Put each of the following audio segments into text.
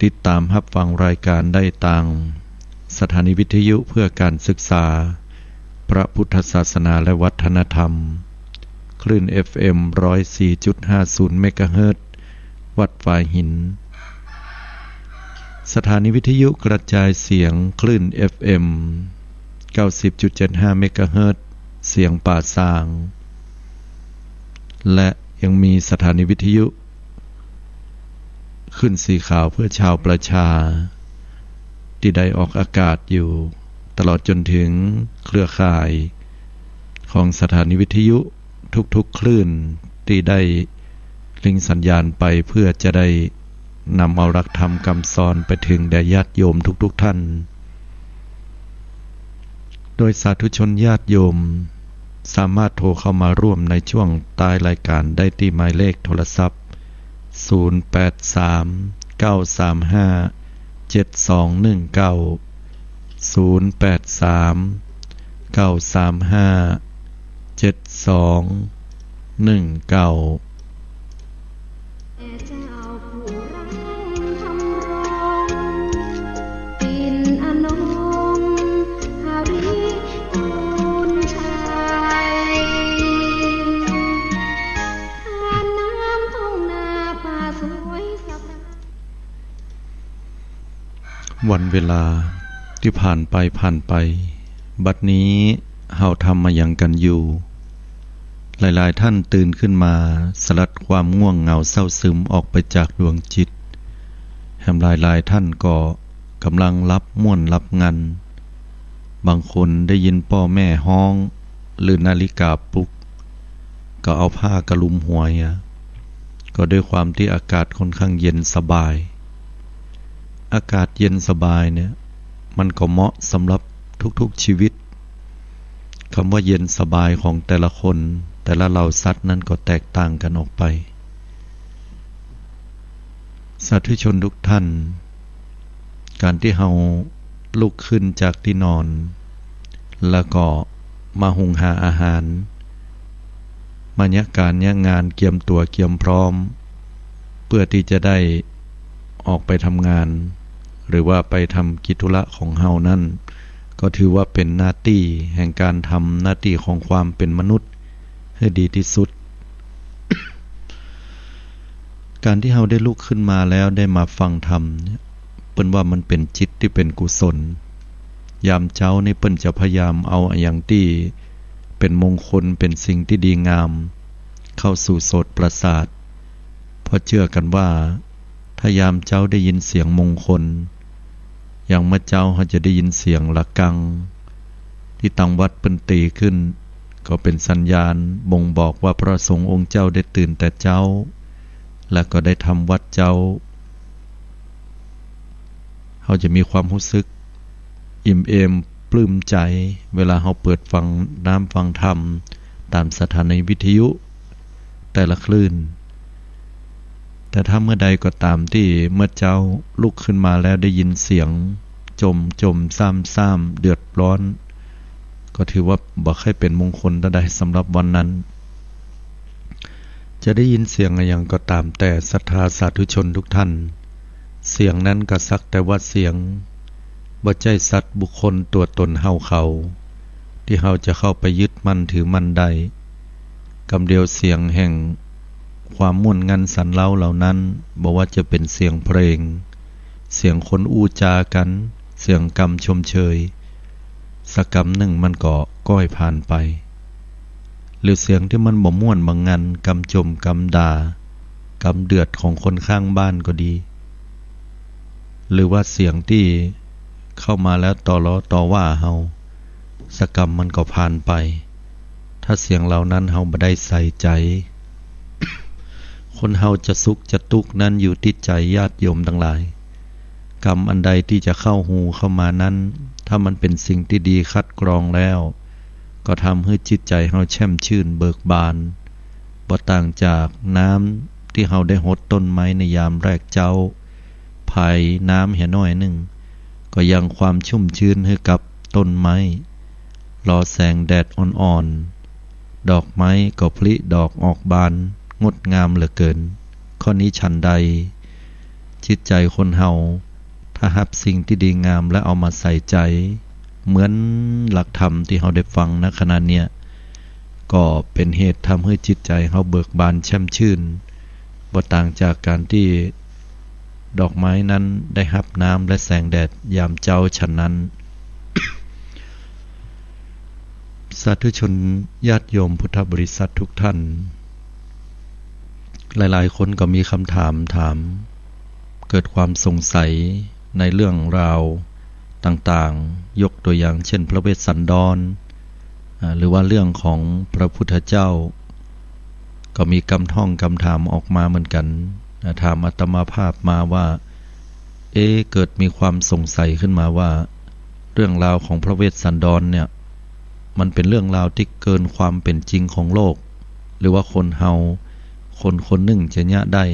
ติดตามรับฟังรายการได้ทางสถานีวิทยุเพื่อการศึกษาพระพุทธศาสนาและวัฒนธรรมคลื่น FM 104.50 เมกะเฮิรตซ์วัดฝายหินสถานีวิทยุกระจายเสียงคลื่น FM 90.75 เมกะเฮิรตซ์เสียงป่าซางและยังมีสถานีวิทยุขึ้นสีขาวเพื่อชาวประชาที่ได้ออกอากาศอยู่ตลอดจนถึงเครือข่ายของสถานีวิทยุทุกๆคลื่นที่ได้ลิงสัญญาณไปเพื่อจะได้นำเอาหลักธรรมคำสอนไปถึงแด่ญาติโยมทุกท่านโดยสาธุชนญาติโยมสามารถโทรเข้ามาร่วมในช่วงท้ายรายการได้ที่หมายเลขโทรศัพท์083 935 7219 083 935 7219วันเวลาที่ผ่านไปบัดนี้เฮาทำมาอย่างกันอยู่หลายๆท่านตื่นขึ้นมาสลัดความง่วงเหงาเศร้าซึมออกไปจากดวงจิตแถมหลายๆท่านก็กำลังรับม่วนรับงันบางคนได้ยินพ่อแม่ฮ้องหรือนาฬิกาปลุกก็เอาผ้ากระลุมหัวก็ด้วยความที่อากาศค่อนข้างเย็นสบายอากาศเย็นสบายเนี่ยมันก็เหมาะสำหรับทุกๆชีวิตคำว่าเย็นสบายของแต่ละคนแต่ละเหล่าสัตว์นั้นก็แตกต่างกันออกไปสาธุชนทุกท่านการที่เฮาลุกขึ้นจากที่นอนแล้วก็มาหุงหาอาหารมายะการยะงานเกียมตัวเกียมพร้อมเพื่อที่จะได้ออกไปทำงานหรือว่าไปทำกิจธุระของเฮานั่นก็ถือว่าเป็นหน้าที่แห่งการทำหน้าที่ของความเป็นมนุษย์ให้ดีที่สุด การที่เฮาได้ลุกขึ้นมาแล้วได้มาฟังธรรมเนี่ยเปิ้นว่ามันเป็นจิตที่เป็นกุศลยามเช้านี่เปิ้นจะพยายามเอาอย่างที่เป็นมงคลเป็นสิ่งที่ดีงามเข้าสู่โสตประสาทเพราะเชื่อกันว่าถ้ายามเจ้าได้ยินเสียงมงคลอย่างเมื่อเจ้าเขาจะได้ยินเสียงระฆังที่ตังวัดเปิ้นตีขึ้นก็เป็นสัญญาณบ่งบอกว่าพระสงฆ์องค์เจ้าได้ตื่นแต่เจ้าและก็ได้ทำวัดเจ้าเขาจะมีความรู้สึกอิ่มเอมปลื้มใจเวลาเขาเปิดฟังน้ำฟังธรรมตามสถานีวิทยุแต่ละคลื่นแต่ถ้าเมื่อใดก็ตามที่เมื่อเจ้าลุกขึ้นมาแล้วได้ยินเสียงจมซ้ำเดือดร้อนก็ถือว่าบ่ค่อยเป็นมงคลใดสำหรับวันนั้นจะได้ยินเสียงอะไรอย่างก็ตามแต่ศรัทธาสาธุชนทุกท่านเสียงนั้นก็สักแต่ว่าเสียงบ่ใช่สัตว์บุคคลตัวตนเฮาเขาที่เฮาจะเข้าไปยึดมั่นถือมั่นได้กำเดียวเสียงแห่งความม่วนงันสันเล่าเหล่านั้นบอกว่าจะเป็นเสียงเพลงเสียงคนอู้จากันเสียงกำชมเชยสักกำหนึ่งมันก็ก้อยผ่านไปหรือเสียงที่มันบ่ม่วนบางงันกำจมกำด่ากำเดือดของคนข้างบ้านก็ดีหรือว่าเสียงที่เข้ามาแล้วต่อล้อต่อว่าเฮาสักกำมันก็ผ่านไปถ้าเสียงเหล่านั้นเฮาบ่ได้ใส่ใจคนเฮาจะสุขจะทุกข์นั้นอยู่ที่ใจญาติโยมทั้งหลายกรรมอันใดที่จะเข้าหูเข้ามานั้นถ้ามันเป็นสิ่งที่ดีคัดกรองแล้วก็ทำให้จิตใจเฮาแช่มชื่นเบิกบานบ่ต่างจากน้ำที่เฮาได้หดต้นไม้ในยามแรกเจ้าภายน้ำเหี่ยน้อยหนึ่งก็ยังความชุ่มชื้นให้กับต้นไม้รอแสงแดดอ่อนๆดอกไม้ก็ผลิดอกออกบานงดงามเหลือเกินข้อนี้ฉันใด จิตใจคนเฮาถ้าหับสิ่งที่ดีงามและเอามาใส่ใจเหมือนหลักธรรมที่เฮาได้ฟังณขณะเนี้ยก็เป็นเหตุทำให้จิตใจเฮาเบิกบานแช่มชื่นบ่ต่างจากการที่ดอกไม้นั้นได้รับน้ำและแสงแดดยามเจ้าฉะนั้น สาธุชนญาติโยมพุทธบริษัททุกท่านหลายๆคนก็มีคำถามเกิดความสงสัยในเรื่องราวต่างๆยกตัวอย่างเช่นพระเวสสันดรหรือว่าเรื่องของพระพุทธเจ้าก็มีคำถามออกมาเหมือนกันถามอาตมาภาพมาว่าเกิดมีความสงสัยขึ้นมาว่าเรื่องราวของพระเวสสันดรเนี่ยมันเป็นเรื่องราวที่เกินความเป็นจริงของโลกหรือว่าคนเฮาคนหนึ่งจะยะได้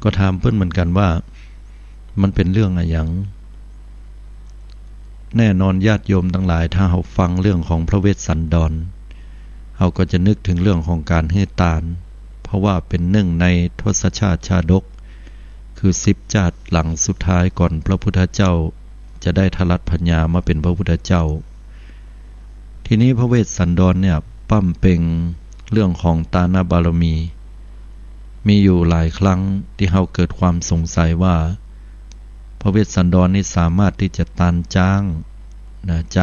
ก็ถามเพิ่นเหมือนกันว่ามันเป็นเรื่องอะไรอย่างแน่นอนญาติโยมทั้งหลายถ้าเราฟังเรื่องของพระเวสสันดรเราก็จะนึกถึงเรื่องของการให้ทานเพราะว่าเป็นหนึ่งในทศชาติชาดกคือ10ชาติหลังสุดท้ายก่อนพระพุทธเจ้าจะได้ทลัดพัญญามาเป็นพระพุทธเจ้าทีนี้พระเวสสันดรเนี่ยปั้มเป่งเรื่องของตานาบารมีอยู่หลายครั้งที่เราเกิดความสงสัยว่าพระเวสสันดรนี่สามารถที่จะตานจ้า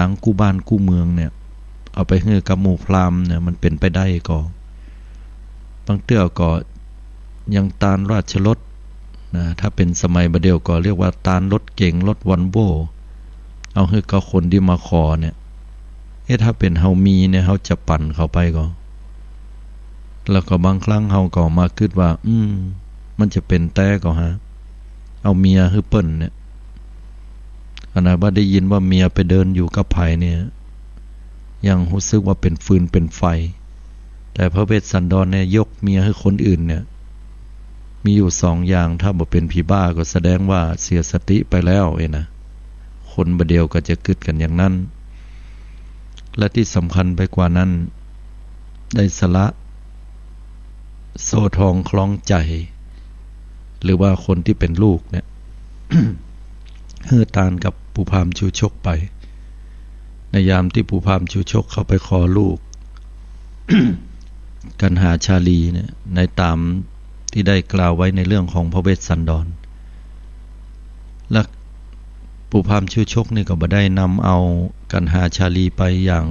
งกู้บ้านกู้เมืองเนี่ยเอาไปให้กับหมู่พราหมณ์เนี่ยมันเป็นไปได้ก็บางเตื้อก็ยังตานราชรถถ้าเป็นสมัยบัดเดียวก็เรียกว่าตานรถเก่งรถวอลโว่เอาให้กับคนที่มาขอเนี่ยถ้าเป็นเฮามีเนี่ยเฮาจะปั่นเข้าไปก็แล้วก็บางครั้งเฮาก็มาคิดว่ามันจะเป็นแต่ก็ฮะเอาเมียให้เปิ้นเนี่ยขณะว่าได้ยินว่าเมียไปเดินอยู่กับไผเนี่ยยังรู้สึกว่าเป็นฟืนเป็นไฟแต่พระเวสสันดรเนี่ยยกเมียให้คนอื่นเนี่ยมีอยู่2อย่างถ้าบ่เป็นผีบ้าก็แสดงว่าเสียสติไปแล้วนะคนบ่เดียวก็จะคิดกันอย่างนั้นและที่สำคัญไปกว่านั้นได้สละโซ่ทองคล้องใจหรือว่าคนที่เป็นลูกเนี่ย เฮือตานกับปู่พามชูชกไปในยามที่ปู่พามชูชกเข้าไปขอลูก กันหาชาลีเนี่ยในตามที่ได้กล่าวไว้ในเรื่องของพระเวสสันดรและปู่พามชูชกนี่ก็บ่ได้นำเอากันหาชาลีไปอย่าง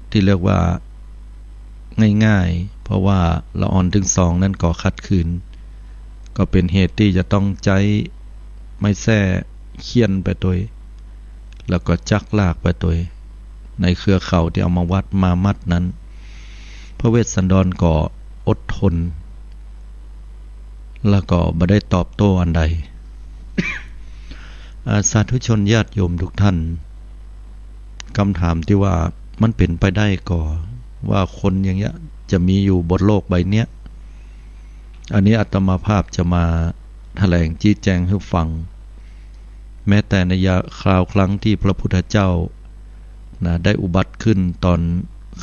ที่เรียกว่าง่ายๆเพราะว่าละอ่อนถึง2นั่นก็ขัดขืนก็เป็นเหตุที่จะต้องใจไม่แท้เคี่ยนไปตัวแล้วก็จักลากไปตัวในเครือเข่าที่เอามาวัดมามัดนั้นพระเวสสันดรก็อดทนแล้วก็บ่ได้ตอบโต้อันใด สาธุชนญาติโยมทุกท่านคำถามที่ว่ามันเป็นไปได้ก่อว่าคนอย่างเงี้ยจะมีอยู่บนโลกใบเนี้ยอันนี้อาตมาภาพจะมาแถลงชี้แจงให้ฟังแม้แต่ในคราวครั้งที่พระพุทธเจ้าได้อุบัติขึ้นตอน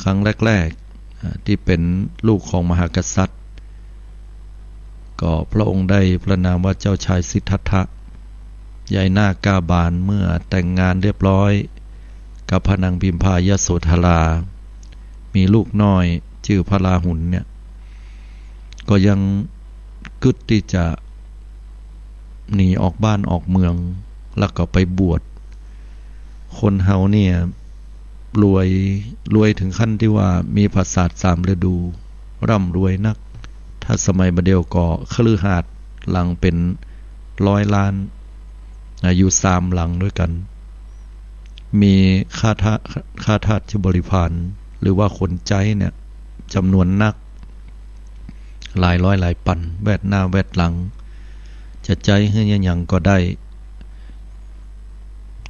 ครั้งแรกๆที่เป็นลูกของมหากษัตริย์ก็พระองค์ได้พระนามว่าเจ้าชายสิทธัตถะใหญ่หน้ากาบานเมื่อแต่งงานเรียบร้อยกับพระนางพิมพายโสธรามีลูกน้อยชื่อพระราหุลเนี่ยก็ยังกึศที่จะหนีออกบ้านออกเมืองแล้วก็ไปบวชคนเฮาเนี่ยรวยถึงขั้นที่ว่ามีปราสาท3ฤดูร่ำรวยนักถ้าสมัยบัดเดียวก็คฤหาสน์หลังเป็น100 ล้านอยู่3หลังด้วยกันมีข้าทาสบริพารหรือว่าคนใจเนี่ยจำนวนนักหลายร้อยหลายพันแวดหน้าแวดหลังจะใจให้ยังก็ได้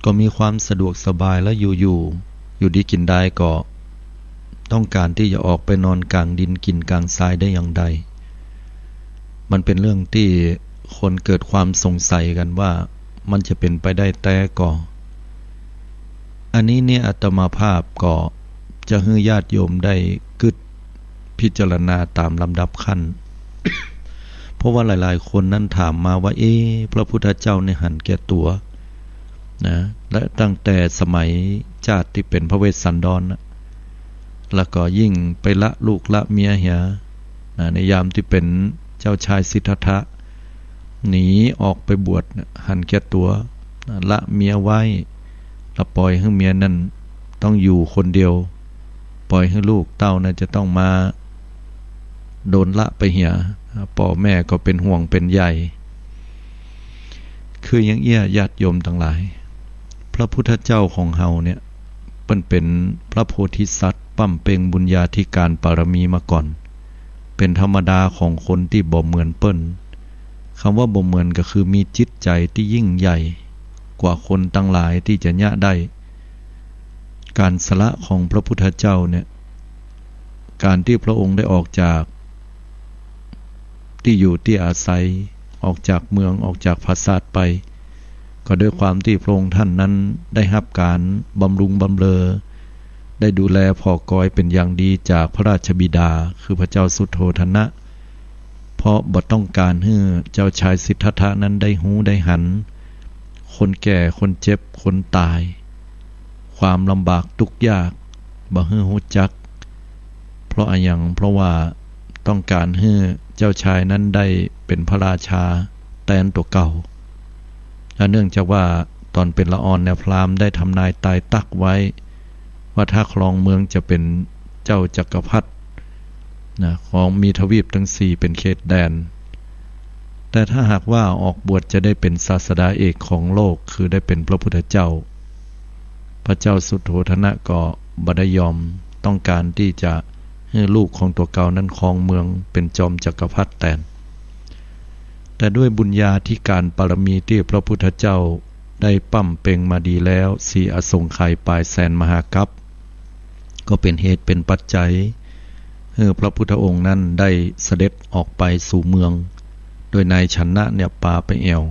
ก็มีความสะดวกสบายและอยู่ดีกินได้ก็ต้องการที่จะออกไปนอนกลางดินกินกลางทรายได้อย่างใดมันเป็นเรื่องที่คนเกิดความสงสัยกันว่ามันจะเป็นไปได้แต่ก็อันนี้เนี่ยอาตมาภาพก็จะให้ญาติโยมได้กึศพิจารณาตามลำดับขั้น เพราะ ราะว่าหลายๆคนนั้นถามมาว่าพระพุทธเจ้าในหันแก่ตัวนะและตั้งแต่สมัยชาติที่เป็นพระเวสสันดรนะแล้วก็ยิ่งไปละลูกละเมียเหียนะในยามที่เป็นเจ้าชายสิทธัตถะหนีออกไปบวชนะหันแก่ตัวนะละเมียไว้แล้วปล่อยให้เมียนั้นต้องอยู่คนเดียวปล่อยให้ลูกเต้านะจะต้องมาโดนละไปเหียพ่อแม่ก็เป็นห่วงเป็นใยคือยังญาติโยมทั้งหลายพระพุทธเจ้าของเฮาเนี่ยเป็นพระโพธิสัตว์ปั้มเป่งบุญญาธิการปารมีมาก่อนเป็นธรรมดาของคนที่บ่เหมือนเปิ้นคำว่าบ่เหมือนก็คือมีจิตใจที่ยิ่งใหญ่กว่าคนทั้งหลายที่จะยะได้การสละของพระพุทธเจ้าเนี่ยการที่พระองค์ได้ออกจากที่อยู่ที่อาศัยออกจากเมืองออกจากปราสาทไปก็ด้วยความที่พระองค์ท่านนั้นได้รับการบำรุงบำเรอได้ดูแลพ่อกอยเป็นอย่างดีจากพระราชบิดาคือพระเจ้าสุโธทนะเพราะบ่ต้องการให้เจ้าชายสิทธัตถะนั้นได้หูได้หันคนแก่คนเจ็บคนตายความลำบากทุกข์ยากบ่ให้ฮู้จักเพราะอะไรอย่างเพราะว่าต้องการให้เจ้าชายนั้นได้เป็นพระราชาแทนตัวเก่าและเนื่องจากว่าตอนเป็นละออนเนี่ยพราหมณ์ได้ทำนายตายตักไว้ว่าถ้าครองเมืองจะเป็นเจ้าจักรพรรดินะของมีทวีปทั้งสี่เป็นเขตแดนแต่ถ้าหากว่าออกบวชจะได้เป็นศาสดาเอกของโลกคือได้เป็นพระพุทธเจ้าพระเจ้าสุโธทนะก็บ่ได้ยอมต้องการที่จะให้ลูกของตัวเก่านั้นครองเมืองเป็นจอมจักรพรรดิแทนแต่ด้วยบุญญาธิการปารมีที่พระพุทธเจ้าได้ปั้มเป่งมาดีแล้วสีอสงไขยปลายแสนมหากัปก็เป็นเหตุเป็นปัจจัยให้พระพุทธองค์นั้นได้เสด็จออกไปสู่เมืองโดยนายชนะเนี่ยปาไปแอว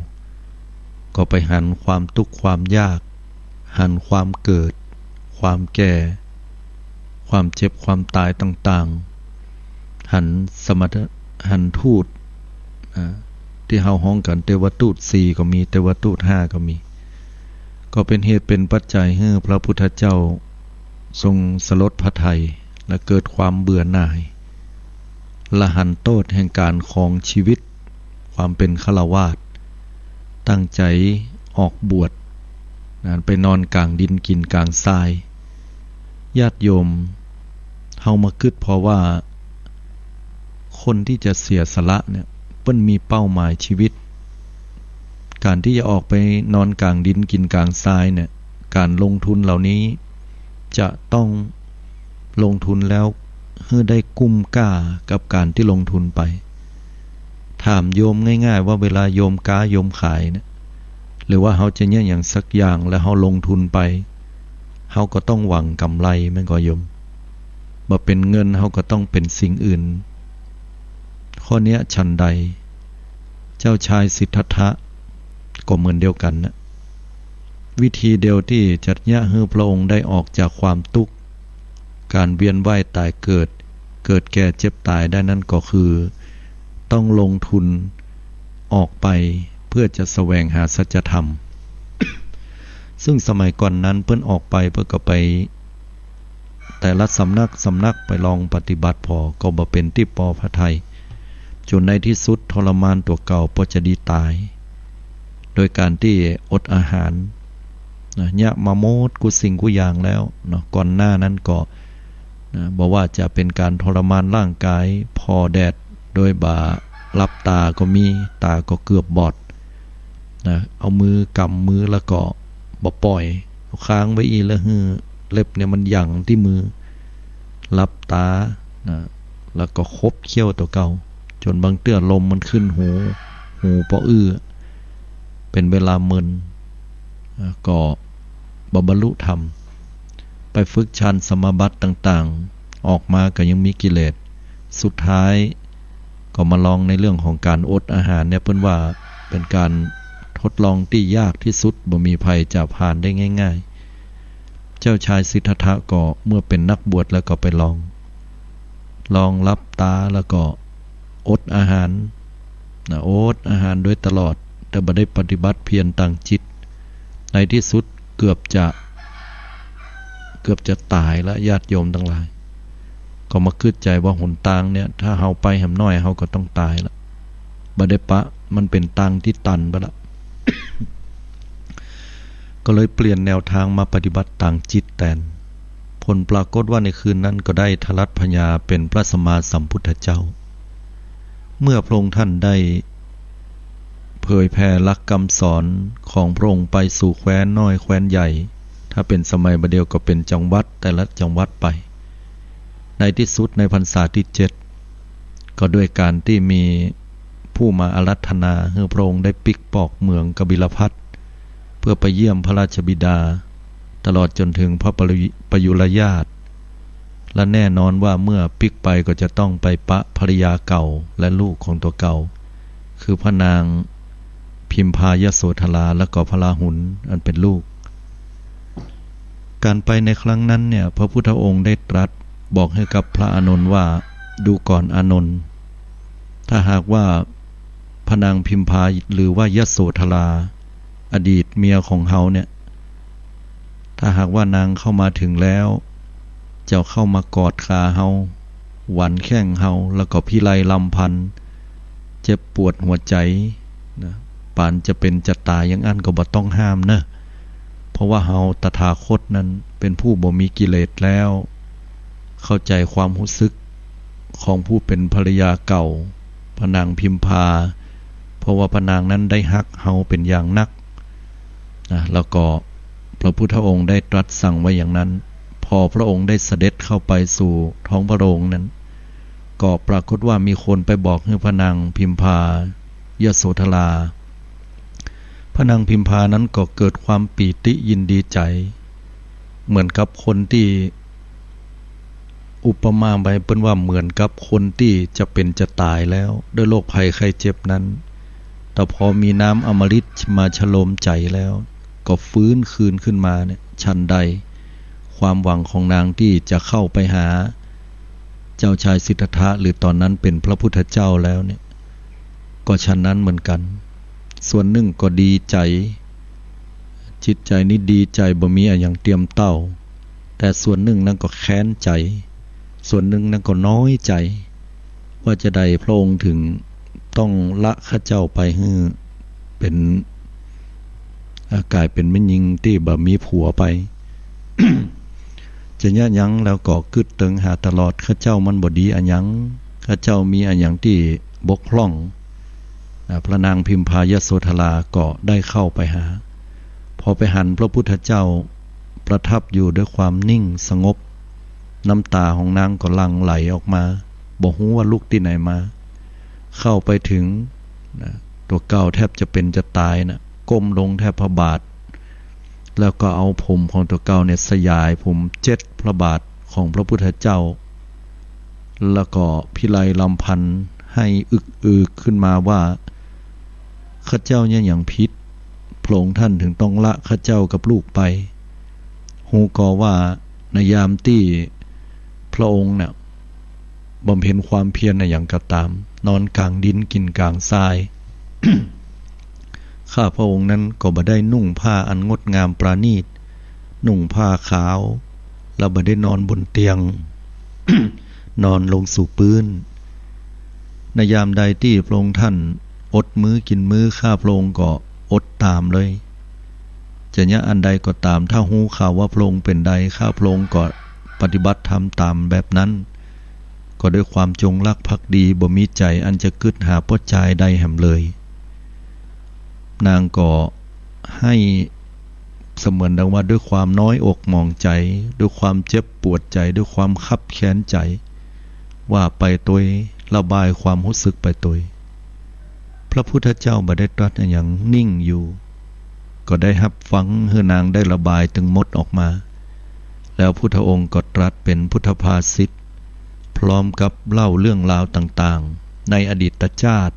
ก็ไปหันความทุกข์ความยากหันความเกิดความแก่ความเจ็บความตายต่างๆหันทูตที่เฮาฮ้องกันเทวทูต4ก็มีเทวทูต5ก็มีก็เป็นเหตุเป็นปัจจัยให้พระพุทธเจ้าทรงสลดพระทัยและเกิดความเบื่อหน่ายละหันโทษแห่งการครองชีวิตความเป็นฆราวาสตั้งใจออกบวชไปนอนกลางดินกินกลางทรายญาติโยมเฮามาคิดเพราะว่าคนที่จะเสียสละเนี่ยเปิ้นมีเป้าหมายชีวิตการที่จะออกไปนอนกลางดินกินกลางทรายเนี่ยการลงทุนเหล่านี้จะต้องลงทุนแล้วให้ได้กุ้มก้ากับการที่ลงทุนไปถามโยมง่ายๆว่าเวลาโยมค้าโยมขายเนี่ยหรือว่าเฮาจะเนี่ยอย่างสักอย่างแล้วเฮาลงทุนไปเฮาก็ต้องหวังกำไรแม่นก็โยมบ่เป็นเงินเฮาก็ต้องเป็นสิ่งอื่นข้อนี้ฉันใดเจ้าชายสิทธัตถะก็เหมือนเดียวกันนะวิธีเดียวที่จะให้พระองค์ได้ออกจากความทุกข์การเวียนว่ายตายเกิดแก่เจ็บตายได้นั่นก็คือต้องลงทุนออกไปเพื่อจะแสวงหาสัจธรรม ซึ่งสมัยก่อนนั้นเพิ่นออกไปเพื่อก็ไปแต่ละสำนักไปลองปฏิบัติพอก็บ่เป็นที่พอพระทัยจนในที่สุดทรมานตัวเก่าพอจะดีตายโดยการที่อดอาหารเนี่ยมาโมดกูสิ่งกูอย่างแล้วเนาะก่อนหน้านั้นก็บอกว่าจะเป็นการทรมานร่างกายพอแดดโดยบ่ารับตาก็มีตาก็เกือบบอดนะเอามือกำมือแล้วก็บ่ปล่อยเอาค้างไว้อีแล้วเล็บเนี่ยมันหยั่งที่มือรับตานะแล้วก็คบเขี้ยวตัวเก่าจนบางเตื้อลมมันขึ้นหูปอเป็นเวลามึนก็บรรลุธรรมไปฝึกฌานสมาบัติต่างๆออกมาก็ยังมีกิเลสสุดท้ายก็มาลองในเรื่องของการอดอาหารเนี่ยเพิ่นว่าเป็นการทดลองที่ยากที่สุดบ่มีภัยจะผ่านได้ง่ายๆเจ้าชายสิทธัตถะก็เมื่อเป็นนักบวชแล้วก็ไปลองรับตาแล้วก็อดอาหาร อดอาหารโดยตลอดแต่บ่ได้ปฏิบัติเพียรตั้งจิตในที่สุดเกือบจะตายแล้วญาติโยมทั้งหลายก็มาคิดใจว่าหนทางเนี่ยถ้าเฮาไปแหมน้อยเฮาก็ต้องตายละบ่ได้ปะมันเป็นทางที่ตันไปละ ก็เลยเปลี่ยนแนวทางมาปฏิบัติต่างจิตแทนผลปรากฏว่าในคืนนั้นก็ได้ทลัตพญาเป็นพระสัมมาสัมพุทธเจ้าเมื่อพระองค์ท่านได้เผยแผ่หลักคำสอนของพระองค์ไปสู่แคว้นน้อยแคว้นใหญ่ถ้าเป็นสมัยบัดเดียวก็เป็นจังหวัดแต่ละจังหวัดไปในที่สุดในพรรษาที่7ก็ด้วยการที่มีผู้มาอารัธนาให้พระองค์ได้ปิกปอกเมืองกบิลพัสเพื่อไปเยี่ยมพระราชบิดาตลอดจนถึงพระประยุรญาติและแน่นอนว่าเมื่อปิกไปก็จะต้องไปปะภรรยาเก่าและลูกของตัวเก่าคือพระนางพิมพายโสธราและก็พระราหุลอันเป็นลูกการไปในครั้งนั้นเนี่ยพระพุทธองค์ได้ตรัสบอกให้กับพระอานนท์ว่าดูก่อนอานนท์ถ้าหากว่าพระนางพิมพาหรือว่ายโสธราอดีตเมียของเฮาเนี่ยถ้าหากว่านางเข้ามาถึงแล้วเจ้าเข้ามากอดขาเฮาหวันแข้งเฮาแล้วก็พิไลลำพันเจ็บปวดหัวใจนะปานจะเป็นจะตายอย่างอันก็บ่ต้องห้ามนะเพราะว่าเฮาตถาคตนั้นเป็นผู้บ่มีกิเลสแล้วเข้าใจความรู้สึกของผู้เป็นภรรยาเก่าพระนางพิมพาเพราะว่าพระนางนั้นได้ฮักเฮาเป็นอย่างนักนะแล้วก็พระพุทธองค์ได้ตรัสสั่งไว้อย่างนั้นพอพระองค์ได้เสด็จเข้าไปสู่ท้องพระโรงนั้นก็ปรากฏว่ามีคนไปบอกให้พระนางพิมพายโสธราพระนางพิมพานั้นก็เกิดความปีติยินดีใจเหมือนกับคนที่อุปมาไปเป็นว่าเหมือนกับคนที่จะเป็นจะตายแล้วด้วยโรคภัยไข้เจ็บนั้นแต่พอมีน้ำอมฤตมาฉโลมใจแล้วก็ฟื้นคืนขึ้นมาเนี่ยฉันใดความหวังของนางที่จะเข้าไปหาเจ้าชายสิทธัตถะหรือตอนนั้นเป็นพระพุทธเจ้าแล้วเนี่ยก็ฉันนั้นเหมือนกันส่วนหนึ่งก็ดีใจจิตใจนี้ดีใจบ่มีอะไรอย่างเตรียมเต้าแต่ส่วนหนึ่งนั้นก็แค้นใจส่วนหนึ่งนั้นก็น้อยใจว่าจะได้พระองค์ถึงต้องละข้าเจ้าไปให้เป็นกลายเป็นแม่หญิงที่บ่มีผัวไป จะยะยังแล้วก็กึดตึงหาตลอดข้าเจ้ามันบ่ดีอันยังข้าเจ้ามีอันยังที่บกพร่องพระนางพิมพายโสธราก็ได้เข้าไปหาพอไปหันพระพุทธเจ้าประทับอยู่ด้วยความนิ่งสงบน้ำตาของนางก็หลั่งไหลออกมาบ่ฮู้ว่าลูกที่ไหนมาเข้าไปถึงตัวเก่าแทบจะเป็นจะตายนะก้มลงแทบพระบาทแล้วก็เอาผมของตัวเก่าเนี่ยสยายผม7พระบาทของพระพุทธเจ้าแล้วก็พิไลลำพันให้อึกขึ้นมาว่าข้าเจ้าเนี่ยอย่างพิษพระองค์ท่านถึงต้องละข้าเจ้ากับลูกไปฮู้ก็ว่าในยามที่พระองค์เนี่ยบำเพ็ญความเพียรในอย่างกระตามนอนกลางดินกินกลางทราย ข้าพระองค์นั้นก็บ่ได้นุ่งผ้าอันงดงามปราณีตนุ่งผ้าขาวแล้วบ่ได้นอนบนเตียง นอนลงสู่พื้นในยามใดที่พระองค์ท่านอดมื้อกินมื้อข้าพระองค์ก็อดตามเลยจะยะอันใดก็ตามถ้าฮู้ข่าวว่าพระองค์เป็นใดข้าพระองค์ก็ปฏิบัติธรรมตามแบบนั้นก็ด้วยความจงรักภักดีบ่มีใจอันจะกึดหาพ่อใจใดแห่งเลยนางก็ให้เสมือนดังว่าด้วยความน้อยอกมองใจด้วยความเจ็บปวดใจด้วยความคับแค้นใจว่าไปตัวระบายความรู้สึกไปตัวพระพุทธเจ้าบ่ได้ตรัสอย่างนิ่งอยู่ก็ได้รับฟังให้นางได้ระบายถึงหมดออกมาแล้วพุทธองค์ก็ตรัสเป็นพุทธภาษิตพร้อมกับเล่าเรื่องราวต่างๆในอดีตชาติ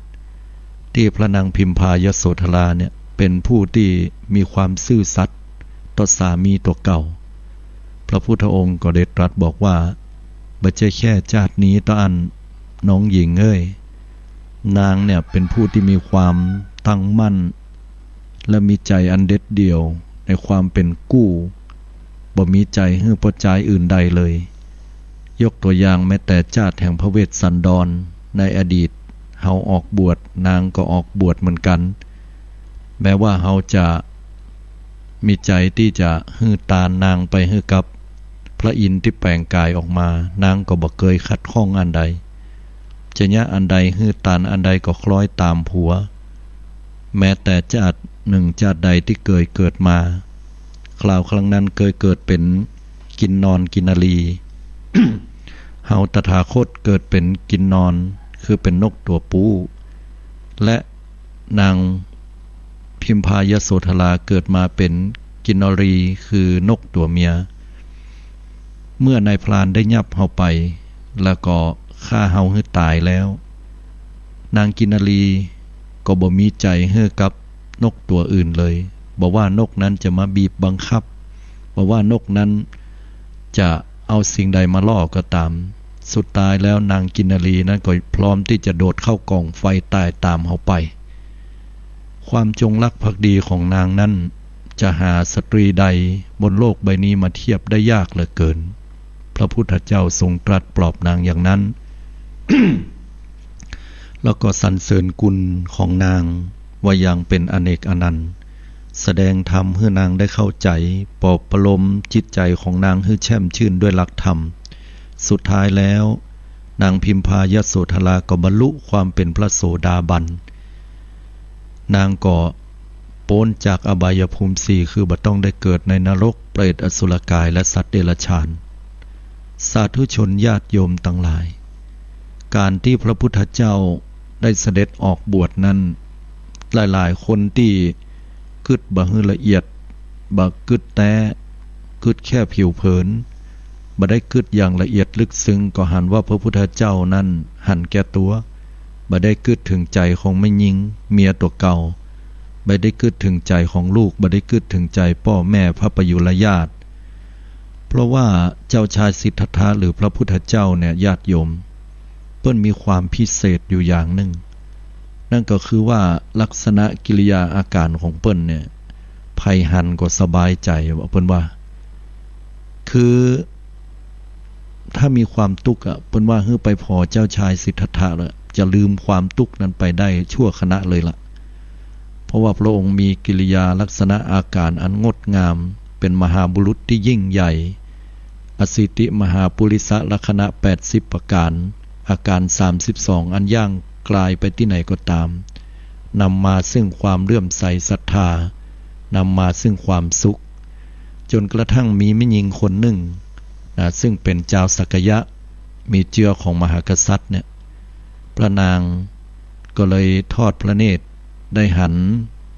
ที่พระนางพิมพายโสธราเนี่ยเป็นผู้ที่มีความซื่อสัตย์ต่อสามีตัวเก่าพระพุทธองค์ก็ได้ตรัสบอกว่าบ่ใช่แค่ชาตินี้ต่ออันน้องหญิงเอ้ย นางเนี่ยเป็นผู้ที่มีความตั้งมั่นและมีใจอันเด็ดเดี่ยวในความเป็นกู้บ่มีใจให้พอใจอื่นใดเลยยกตัวอย่างแม้แต่ชาติแห่งพระเวสสันดรในอดีตเฮาออกบวชนางก็ออกบวชเหมือนกันแม้ว่าเฮาจะมีใจที่จะฮื้อตานนางไปฮื้อกับพระอินทร์ที่แปลงกายออกมานางก็บ่เคยขัดข้องอันใดจะยะอันใดฮื้อตานอันใดก็คล้อยตามผัวแม้แต่ชาติหนึ่งชาติใดที่เกิดมาคราวครั้งนั้นเคยเกิดเป็นกินนอนกินนารี เฮาตถาคตเกิดเป็นกินนอนคือเป็นนกตัวปูและนางพิมพายโสธราเกิดมาเป็นกินนรีคือนกตัวเมียเมื่อนายพรานได้ยับเฮาไปแล้วก็ฆ่าเฮาให้ตายแล้วนางกินนรีก็บ่มีใจให้กับนกตัวอื่นเลยบอกว่านกนั้นจะมาบีบบังคับบอกว่านกนั้นจะเอาสิ่งใดมาล่อก็ตามสุดท้ายแล้วนางกินนรีนั้นก็พร้อมที่จะโดดเข้ากองไฟตายตามเขาไปความจงรักภักดีของนางนั้นจะหาสตรีใดบนโลกใบนี้มาเทียบได้ยากเหลือเกินพระพุทธเจ้าทรงตรัสปลอบนางอย่างนั้น แล้วก็สรรเสริญกุลของนางว่ายังเป็นอเนกอนันต์แสดงธรรมให้นางได้เข้าใจปลอบประโลมจิตใจของนางให้แช่มชื่นด้วยหลักธรรมสุดท้ายแล้วนางพิมพายโสธราก็บรรลุความเป็นพระโสดาบันนางก็พ้นจากอบายภูมิสี่คือบ่ต้องได้เกิดในนรกเปรตอสุรกายและสัตว์เดรัจฉานสาธุชนญาติโยมทั้งหลายการที่พระพุทธเจ้าได้เสด็จออกบวชนั้นหลายๆคนที่กึดบ่ฮือละเอียดบ่กึดแต่กึดแค่ผิวเผินบ่ได้กึดอย่างละเอียดลึกซึ้งก็หันว่าพระพุทธเจ้านั้นหันแก่ตัวบ่ได้กึดถึงใจของแม่หญิงเมียตัวเก่าบ่ได้กึดถึงใจของลูกบ่ได้กึดถึงใจพ่อแม่พระประยุรญาติเพราะว่าเจ้าชายสิทธัตถะหรือพระพุทธเจ้าเนี่ยญาติโยมเปิ้นมีความพิเศษอยู่อย่างหนึ่งนั่นก็คือว่าลักษณะกิริยาอาการของเปิ้นเนี่ยไผหันก็สบายใจว่าเปิ้นว่าคือถ้ามีความทุกข์เปิ้นว่าฮื้อไปพอเจ้าชายสิทธัตถะแล้วจะลืมความทุกข์นั้นไปได้ชั่วขณะเลยล่ะเพราะว่าพระองค์มีกิริยาลักษณะอาการอันงดงามเป็นมหาบุรุษที่ยิ่งใหญ่อสิติมหาปุริสลักษณะ80ประการอาการ32อันย่างกลายไปที่ไหนก็ตามนำมาซึ่งความเลื่อมใสศรัทธานำมาซึ่งความสุขจนกระทั่งมีแม่หญิงคนหนึ่งซึ่งเป็นเจ้าสักยะมีเจือของมหากษัตริย์เนี่ยพระนางก็เลยทอดพระเนตรได้หัน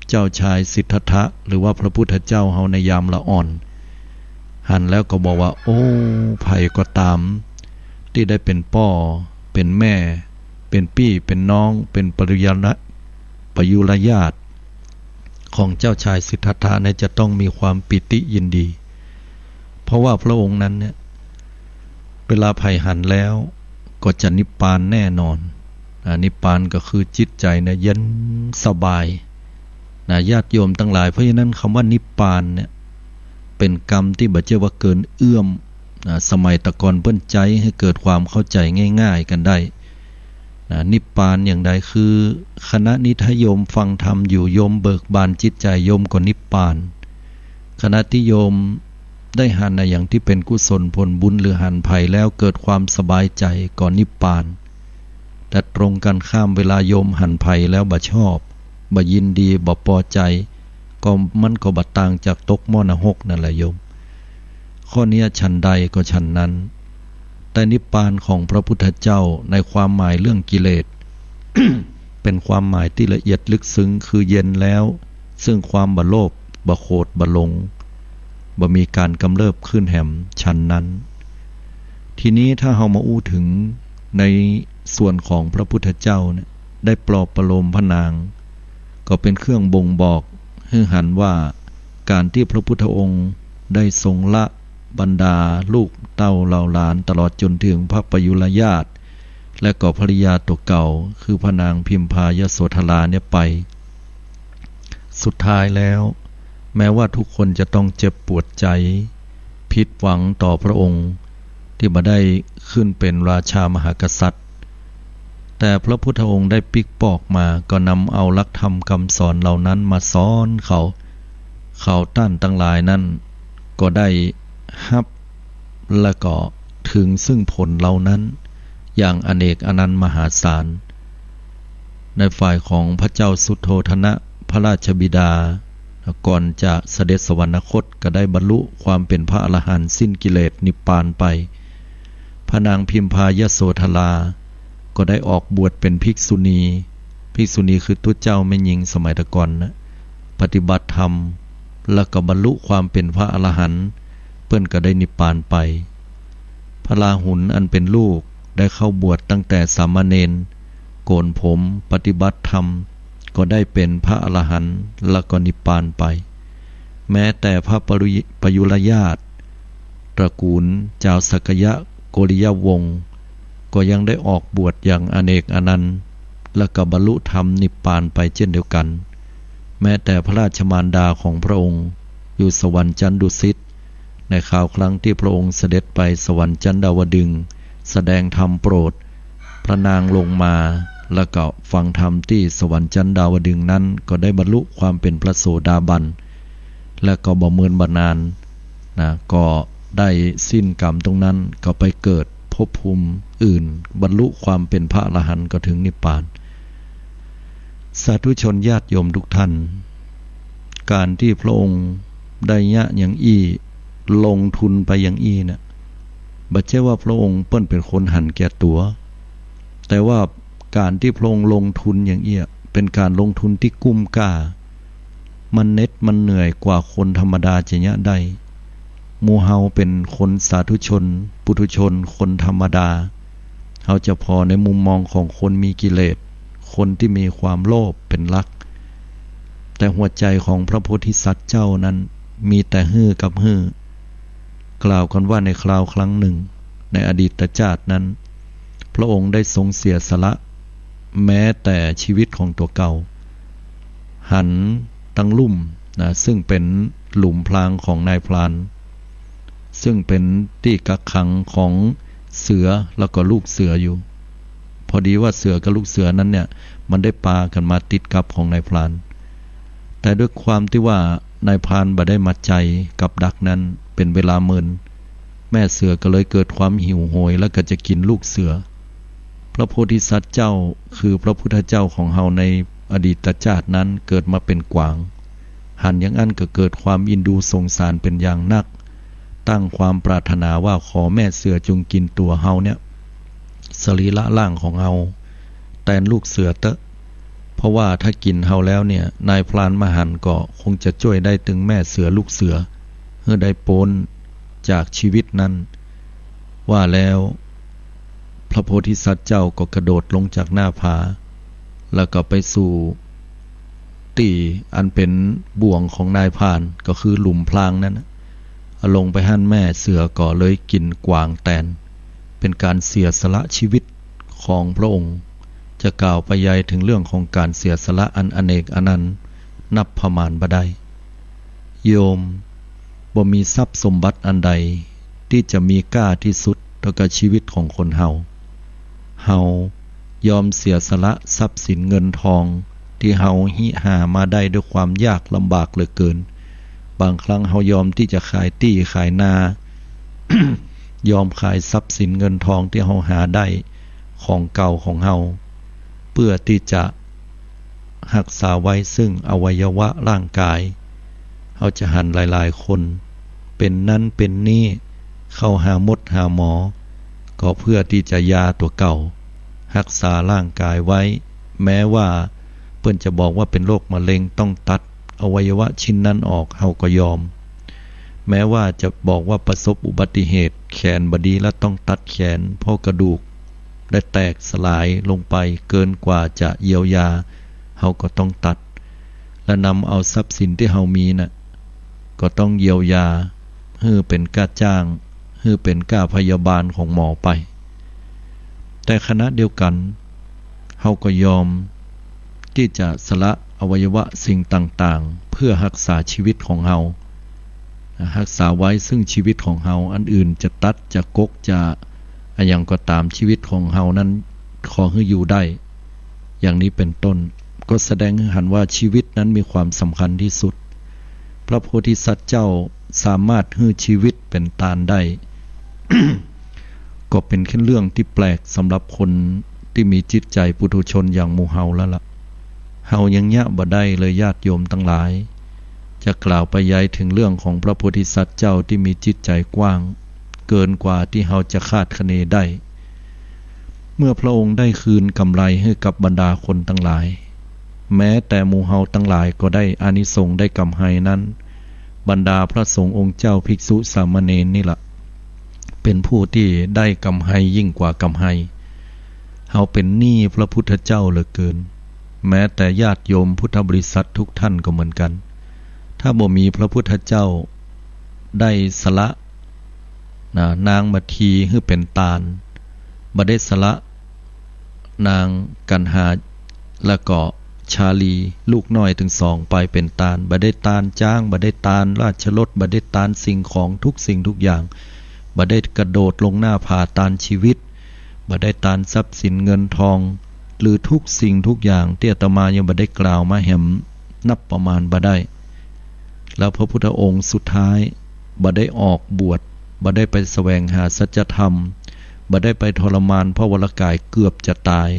เจ้าชายสิทธัตถะหรือว่าพระพุทธเจ้าเฮาในยามละอ่อนหันแล้วก็บอกว่าโอ้ไผก็ตามที่ได้เป็นพ่อเป็นแม่เป็นพี่เป็นน้องเป็นปยุรญาติของเจ้าชายสิทธัตถะเนี่ยจะต้องมีความปิติยินดีเพราะว่าพระองค์นั้นเนี่ยเวลาไผหันแล้วก็จะนิพพานแน่นอนนิพพานก็คือจิตใจเนี่ยเย็นสบายญาติโยมทั้งหลายเพราะฉะนั้นคำว่านิพพานเนี่ยเป็นกรรมที่บ่เจว่าเกินเอื้อมสมัยตะก่อนเปิ้นใจให้เกิดความเข้าใจง่ายๆกันได้นิพพานอย่างใดคือคณะนิทโยมฟังธรรมอยู่โยมเบิกบานจิตใจโยมก็นิพพานคณะที่โยมได้หันอย่างที่เป็นกุศลผลบุญหรือหันภัยแล้วเกิดความสบายใจก็นิพพานแต่ตรงกันข้ามเวลาโยมหันภัยแล้วบ่ชอบบ่ยินดีบ่พอใจก็มันก็บ่ต่างจากตกมรณะนั่นแหละโยมข้อนี้ฉันใดก็ฉันนั้นแต่นิพพานของพระพุทธเจ้าในความหมายเรื่องกิเลส เป็นความหมายที่ละเอียดลึกซึ้งคือเย็นแล้วซึ่งความบ่โลภบ่โกรธบ่หลงบ่มีการกำเริบขึ้นแห่มฉันนั้นทีนี้ถ้าเฮามาอู้ถึงในส่วนของพระพุทธเจ้าเนี่ยได้ปลอบประโลมพระนางก็เป็นเครื่องบ่งบอกให้หันว่าการที่พระพุทธองค์ได้ทรงละบรรดาลูกเต้าเหล่าหลานตลอดจนถึงพระประยุรญาติ และก็ภริยาตัวเก่าคือพระนางพิมพายโสธราเนี่ยไปสุดท้ายแล้วแม้ว่าทุกคนจะต้องเจ็บปวดใจผิดหวังต่อพระองค์ที่บ่ได้ขึ้นเป็นราชามหากษัตริย์แต่พระพุทธองค์ได้ปิกปอกมาก็นำเอาหลักธรรมคำสอนเหล่านั้นมาสอนเขาต้านทั้งหลายนั้นก็ได้ฮับและก็ถึงซึ่งผลเหล่านั้นอย่างอเนกอนันต์มหาศาลในฝ่ายของพระเจ้าสุโธทนะพระราชบิดาก่อนจะเสด็จสวรรคตก็ได้บรรลุความเป็นพระอรหันต์สิ้นกิเลสนิพพานไปพระนางพิมพายโสธราก็ได้ออกบวชเป็นภิกษุณีคือตุ๊เจ้าแม่หญิงสมัยตะก่อนนะปฏิบัติธรรมแล้วก็บรรลุความเป็นพระอรหันต์เปิ้นก็ได้นิพพานไปพระราหุลอันเป็นลูกได้เข้าบวชตั้งแต่สามเณรโกนผมปฏิบัติธรรมก็ได้เป็นพระอรหันต์แล้วก็นิพพานไปแม้แต่พระปยุรญาติตระกูลเจ้าสักยะโกริยวงศ์ก็ยังได้ออกบวชอย่างอเนกอนันต์และก็บรรลุธรรมนิพพานไปเช่นเดียวกันแม้แต่พระราชมารดาของพระองค์อยู่สวรรค์ชั้นดุสิตในคราวครั้งที่พระองค์เสด็จไปสวรรค์ชั้นดาวดึงส์แสดงธรรมโปรดพระนางลงมาแล้วก็ฟังธรรมที่สวรรค์ชั้นดาวดึงส์นั้นก็ได้บรรลุความเป็นพระโสดาบันและก็บ่เมินบ่นานนะก็ได้สิ้นกรรมตรงนั้นก็ไปเกิดภพภูมิอื่นบรรลุความเป็นพระอรหันต์ก็ถึงนิพพานสาธุชนญาติโยมทุกท่านการที่พระองค์ได้ยะอย่างลงทุนไปอย่างเนี่ยบัดเช่ว่าพระองค์เปิ้นเป็นคนหันแก่ตัวแต่ว่าการที่พระองค์ลงทุนอย่างเป็นการลงทุนที่กุ้มก่ามันเหน็ดมันเหนื่อยกว่าคนธรรมดาจะยะได้หมู่เฮาเป็นคนสาธุชนปุถุชนคนธรรมดาเฮาจะพอในมุมมองของคนมีกิเลสคนที่มีความโลภเป็นหลักแต่หัวใจของพระโพธิสัตว์เจ้านั้นมีแต่ฮื้อกับฮื้อกล่าวกันว่าในคราวครั้งหนึ่งในอดีตชาตินั้นพระองค์ได้ทรงเสียสละแม้แต่ชีวิตของตัวเก่าหันตั้งลุ่มนะซึ่งเป็นหลุมพรางของนายพรานซึ่งเป็นที่กักขังของเสือแล้วก็ลูกเสืออยู่พอดีว่าเสือกับลูกเสือนั้นเนี่ยมันได้ปากันมาติดกับของนายพรานแต่ด้วยความที่ว่านายพรานบ่ได้มาใจกับดักนั้นเป็นเวลาเมินแม่เสือก็เลยเกิดความหิวโหยแล้วก็จะกินลูกเสือพระโพธิสัตว์เจ้าคือพระพุทธเจ้าของเฮาในอดีตชาตินั้นเกิดมาเป็นกวางหันอย่างนั้นก็เกิดความอินดูสงสารเป็นอย่างนักตั้งความปรารถนาว่าขอแม่เสือจงกินตัวเฮาเนี่ยสรีระร่างของเฮาแทนลูกเสือเตอะเพราะว่าถ้ากินเฮาแล้วเนี่ยนายพรานมหันต์ก็คงจะช่วยได้ถึงแม่เสือลูกเสือเพื่อได้พ้นจากชีวิตนั้นว่าแล้วพระโพธิสัตว์เจ้าก็กระโดดลงจากหน้าผาแล้วก็ไปสู่ตีอันเป็นบ่วงของนายพรานก็คือหลุมพรางนั้นลงไปหั่นแม่เสือก็เลยกินกวางแตนเป็นการเสียสละชีวิตของพระองค์จะกล่าวไปใหญ่ถึงเรื่องของการเสียสละอันอเนกอนันต์นับประมาณบ่ได้โยมบ่มีทรัพย์สมบัติอันใดที่จะมีค่าที่สุดเท่ากับชีวิตของคนเฮายอมเสียสละทรัพย์สินเงินทองที่เฮาหิหามาได้ด้วยความยากลำบากเหลือเกินบางครั้งเฮายอมที่จะขายที่ขายนา ยอมขายทรัพย์สินเงินทองที่เฮาหาได้ของเก่าของเฮาเพื่อที่จะรักษาไว้ซึ่งอวัยวะร่างกายเฮาจะหันหลายๆคนเป็นนั้นเป็นนี้เข้าหาหมดหาหมอก็เพื่อที่จะยาตัวเก่ารักษาร่างกายไว้แม้ว่าเพิ่นจะบอกว่าเป็นโรคมะเร็งต้องตัดอวัยวะชิ้นนั้นออกเฮาก็ยอมแม้ว่าจะบอกว่าประสบอุบัติเหตุแขนบดีแล้วต้องตัดแขนเพราะกระดูกได้แตกสลายลงไปเกินกว่าจะเยียวยาเฮาก็ต้องตัดและนำเอาทรัพย์สินที่เฮามีน่ะก็ต้องเยียวยาให้เป็นค่าจ้างให้เป็นค่าพยาบาลของหมอไป แต่ขณะเดียวกันเฮาก็ยอมที่จะสละอวัยวะสิ่งต่างๆเพื่อรักษาชีวิตของเฮารักษาไว้ซึ่งชีวิตของเฮาอันอื่นจะตัดจะกกจะอะไรอย่างก็ตามชีวิตของเฮานั้นขอให้อยู่ได้อย่างนี้เป็นต้นก็แสดงให้เห็นว่าชีวิตนั้นมีความสำคัญที่สุดพระโพธิสัตว์เจ้าสามารถให้ชีวิตเป็นตาลได้ ก็เป็นแค่เรื่องที่แปลกสำหรับคนที่มีจิตใจปุถุชนอย่างหมู่เฮาแล้วล่ะเฮายังยะบ่ได้เลยญาติโยมทั้งหลายจะกล่าวไปย้ายถึงเรื่องของพระโพธิสัตว์เจ้าที่มีจิตใจกว้างเกินกว่าที่เฮาจะคาดคะเนได้เมื่อพระองค์ได้คืนกำไรให้กับบรรดาคนทั้งหลายแม้แต่หมู่เฮาทั้งหลายก็ได้อานิสงส์ได้กำไรนั้นบรรดาพระสงฆ์องค์เจ้าภิกษุสามเณรนี่ล่ะเป็นผู้ที่ได้กำไรยิ่งกว่ากำไรเฮาเป็นหนี้พระพุทธเจ้าเหลือเกินแม้แต่ญาติโยมพุทธบริษัททุกท่านก็เหมือนกันถ้าบ่มีพระพุทธเจ้าได้สละนางมัทธีให้เป็นตาลบ่ได้สละนางกันหาและก็ชาลีลูกน้อยถึงสองไปเป็นตาลบ่ได้ตาลจ้างบ่ได้ตาลราชรถบ่ได้ตาลสิ่งของทุกสิ่งทุกอย่างบ่ได้กระโดดลงหน้าผาตาลชีวิตบ่ได้ตาลทรัพย์สินเงินทองหรือทุกสิ่งทุกอย่างที่อาตมายังบ่ได้กล่าวมาแหมนับประมาณบ่ได้แล้วพระพุทธองค์สุดท้ายบ่ได้ออกบวชบ่ได้ไปแสวงหาสัจธรรมบ่ได้ไปทรมานพระวรกายเกือบจะตาย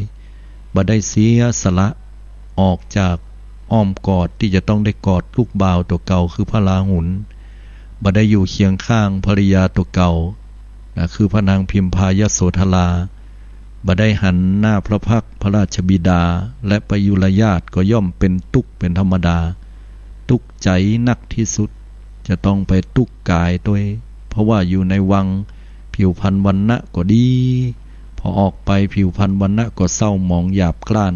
บ่ได้เสียสละออกจากอ้อมกอดที่จะต้องได้กอดลูกบ่าวตัวเก่าคือพระราหุลบ่ได้อยู่เคียงข้างภริยาตัวเก่าคือพระนางพิมพายโสธราบ่ได้หันหน้าพระพักตร์พระราชบิดาและปยุรญาติก็ย่อมเป็นทุกข์เป็นธรรมดาทุกข์ใจนักที่สุดจะต้องไปทุกข์กายตัวเพราะว่าอยู่ในวังผิวพรรณวรรณะก็ดีพอออกไปผิวพรรณวรรณะก็เศร้าหมองหยาบกร้าน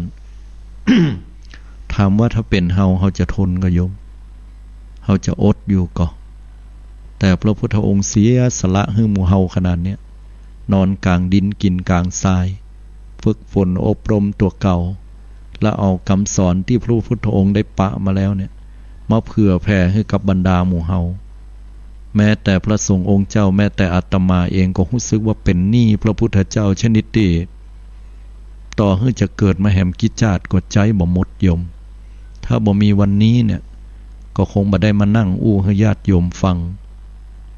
ถามว่าถ้าเป็นเฮาจะทนก็โยมเฮาจะอดอยู่ก็แต่พระพุทธองค์เสียสละให้หมู่เฮาขนาดเนี้ยนอนกลางดินกินกลางทรายฝึกฝนอบรมตัวเก่าและเอาคำสอนที่พระพุทธองค์ได้ปะมาแล้วเนี่ยมาเผื่อแผ่ให้กับบรรดาหมู่เฮาแม้แต่พระสงฆ์องค์เจ้าแม้แต่อาตมาเองก็รู้สึกว่าเป็นหนี้พระพุทธเจ้าชนิดที่ต่อให้จะเกิดมาแหมกิจจาดก็ใจบ่หมดยมถ้าบ่มีวันนี้เนี่ยก็คงบ่ได้มานั่งอู้ให้ญาติโยมฟัง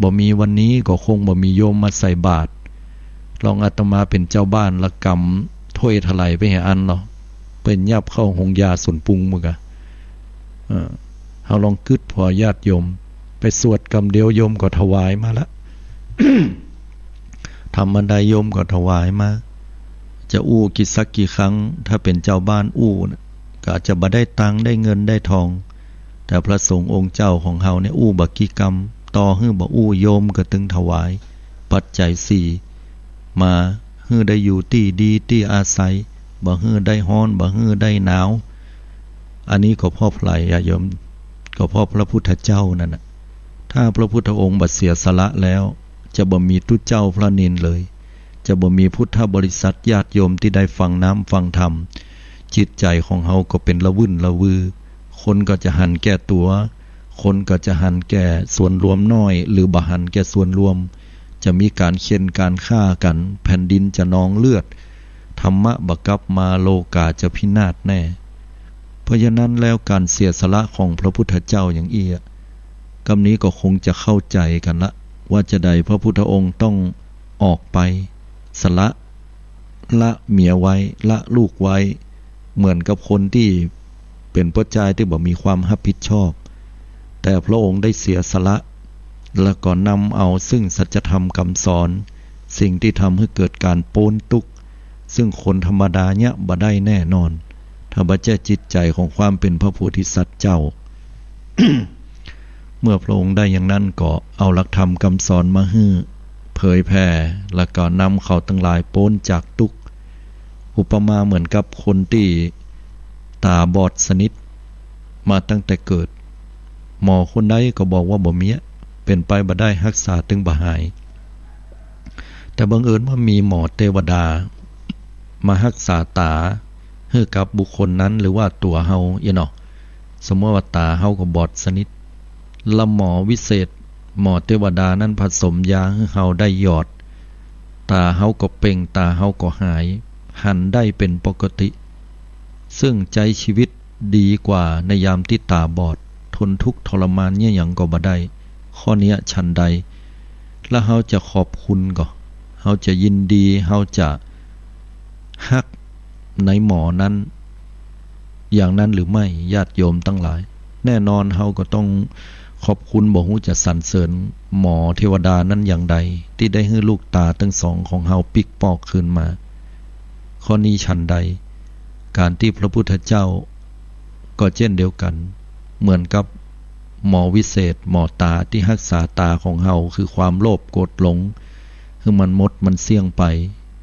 บ่มีวันนี้ก็คงบ่มีโยมมาใส่บาตรลองอาตมาเป็นเจ้าบ้านละกำถ้วยถลายไปให้อันเนาะเป็นยับเข้าหงยาส่วนปรุงมึงอะเฮาลองกึดพอญาติโยมไปสวดกำเดียวโยมก็ถวายมาละ ทำบันไดโยมก็ถวายมาจะอู้กี่สักกี่ครั้งถ้าเป็นเจ้าบ้านอู้นะก็อาจจะบ่ได้ตังได้เงินได้ทองแต่พระสงฆ์องค์เจ้าของเฮาเนี่ยอู้บักกี่กรรมต่อฮื้อบ่อู้โยมก็ตึงถวายปัจจัย4มาฮื้อได้อยู่ที่ดีที่อาศัยบ่ฮื้อได้ร้อนบ่ฮื้อได้หนาวอันนี้ก็เพราะไผโยมก็เพราะพระพุทธเจ้านั่นน่ะถ้าพระพุทธองค์บัดเสียสละแล้วจะบ่มีทุเจ้าพระเนรเลยจะบ่มีพุทธบริษัทญาติโยมที่ได้ฟังน้ำฟังธรรมจิตใจของเฮาก็เป็นละวุ่นละวือคนก็จะหันแก่ตัวคนก็จะหันแก่ส่วนรวมน้อยหรือบ่หันแก่ส่วนรวมจะมีการเค้นการฆ่ากันแผ่นดินจะนองเลือดธรรมะบักลับมาโลกาจะพินาศแน่เพราะฉะนั้นแล้วการเสียสละของพระพุทธเจ้าอย่างอี้กำนี้ก็คงจะเข้าใจกันละว่าจะใดพระพุทธองค์ต้องออกไปสละเมียไว้ละลูกไว้เหมือนกับคนที่เป็นพระเจ้าที่บ่มีความรับผิดชอบแต่พระองค์ได้เสียสละแล้วก็นำเอาซึ่งสัจธรรมคำสอนสิ่งที่ทำให้เกิดการโปนทุกข์ซึ่งคนธรรมดาเนี่ยบ่ได้แน่นอนถ้าบ่แจ้จิตใจของความเป็นพระโพธิสัตว์เจ้า เมื่อพระองค์ได้อย่างนั้นก็เอาหลักธรรมคำสอนมาฮื้อเผยแผ่แล้วก็นำเขาทั้งหลายโปนจากทุกข์อุปมาเหมือนกับคนที่ตาบอดสนิทมาตั้งแต่เกิดหมอคนใดก็บอกว่าบ่มีเป็นไปบ่ได้รักษาถึงบ่หายแต่บังเอิญว่ามีหมอเทวดา มารักษาตาให้กับบุคคลนั้นหรือว่าตัวเฮาเนาะสมมติว่าตาเฮาก็บอดสนิทละหมอวิเศษหมอเทวดานั้นผสมยาให้เฮาได้หยอดตาเฮาก็เป่งตาเฮาก็หายหันได้เป็นปกติซึ่งใจชีวิตดีกว่าในยามที่ตาบอดทนทุกข์ทรมานเนี่ยหยังก็บ่ได้ข้อนี้ฉันใดแล้วเฮาจะขอบคุณก็เฮาจะยินดีเฮาจะฮักในหมอนั้นอย่างนั้นหรือไม่ญาติโยมทั้งหลายแน่นอนเฮาก็ต้องขอบคุณบ่ฮู้จะสรรเสริญหมอเทวดานั้นอย่างใดที่ได้ให้ลูกตาทั้งสองของเฮาปิกปอกคืนมาข้อนี้ฉันใดการที่พระพุทธเจ้าก็เช่นเดียวกันเหมือนกับหมอวิเศษหมอตาที่รักษาตาของเฮาคือความโลภโกรธหลงคือมันหมดมันเสี่ยงไป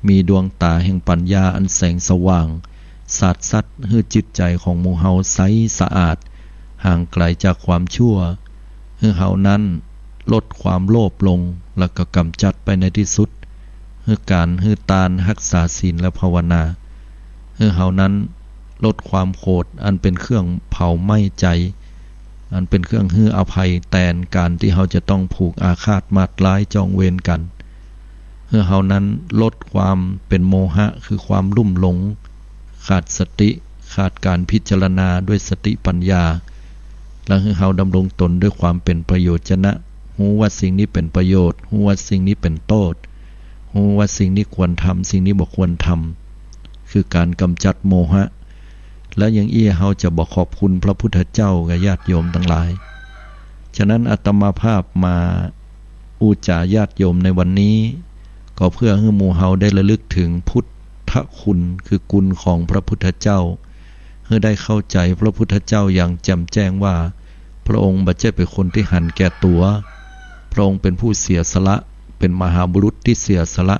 มีดวงตาแห่งปัญญาอันแสงสว่างสาดซัดให้จิตใจของหมู่เฮาใสสะอาดห่างไกลจากความชั่วให้เฮานั้นลดความโลภลงแล้วก็กำจัดไปในที่สุดให้การให้ทานรักษาศีลและภาวนาให้เฮานั้นลดความโกรธอันเป็นเครื่องเผาไหม้ใจอันเป็นเครื่องให้อภัยแทนการที่เฮาจะต้องผูกอาฆาตมาตร้ายจองเวรกันให้เฮานั้นลดความเป็นโมหะคือความลุ่มหลงขาดสติขาดการพิจารณาด้วยสติปัญญาและให้เฮาดำรงตนด้วยความเป็นประโยชน์ชนะรู้ว่าสิ่งนี้เป็นประโยชน์รู้ว่าสิ่งนี้เป็นโทษรู้ว่าสิ่งนี้ควรทำสิ่งนี้บ่ควรทำคือการกำจัดโมหะและยังเฮาจะบอกขอบคุณพระพุทธเจ้ากับญาติโยมทั้งหลายฉะนั้นอาตมาภาพมาอุจาญาติโยมในวันนี้ก็เพื่อให้หมู่เฮาได้ระลึกถึงพุทธคุณคือคุณของพระพุทธเจ้าให้ได้เข้าใจพระพุทธเจ้าอย่างแจ่มแจ้งว่าพระองค์บ่ใช่เป็นคนที่หันแก่ตัวพระองค์เป็นผู้เสียสละเป็นมหาบุรุษที่เสียสละ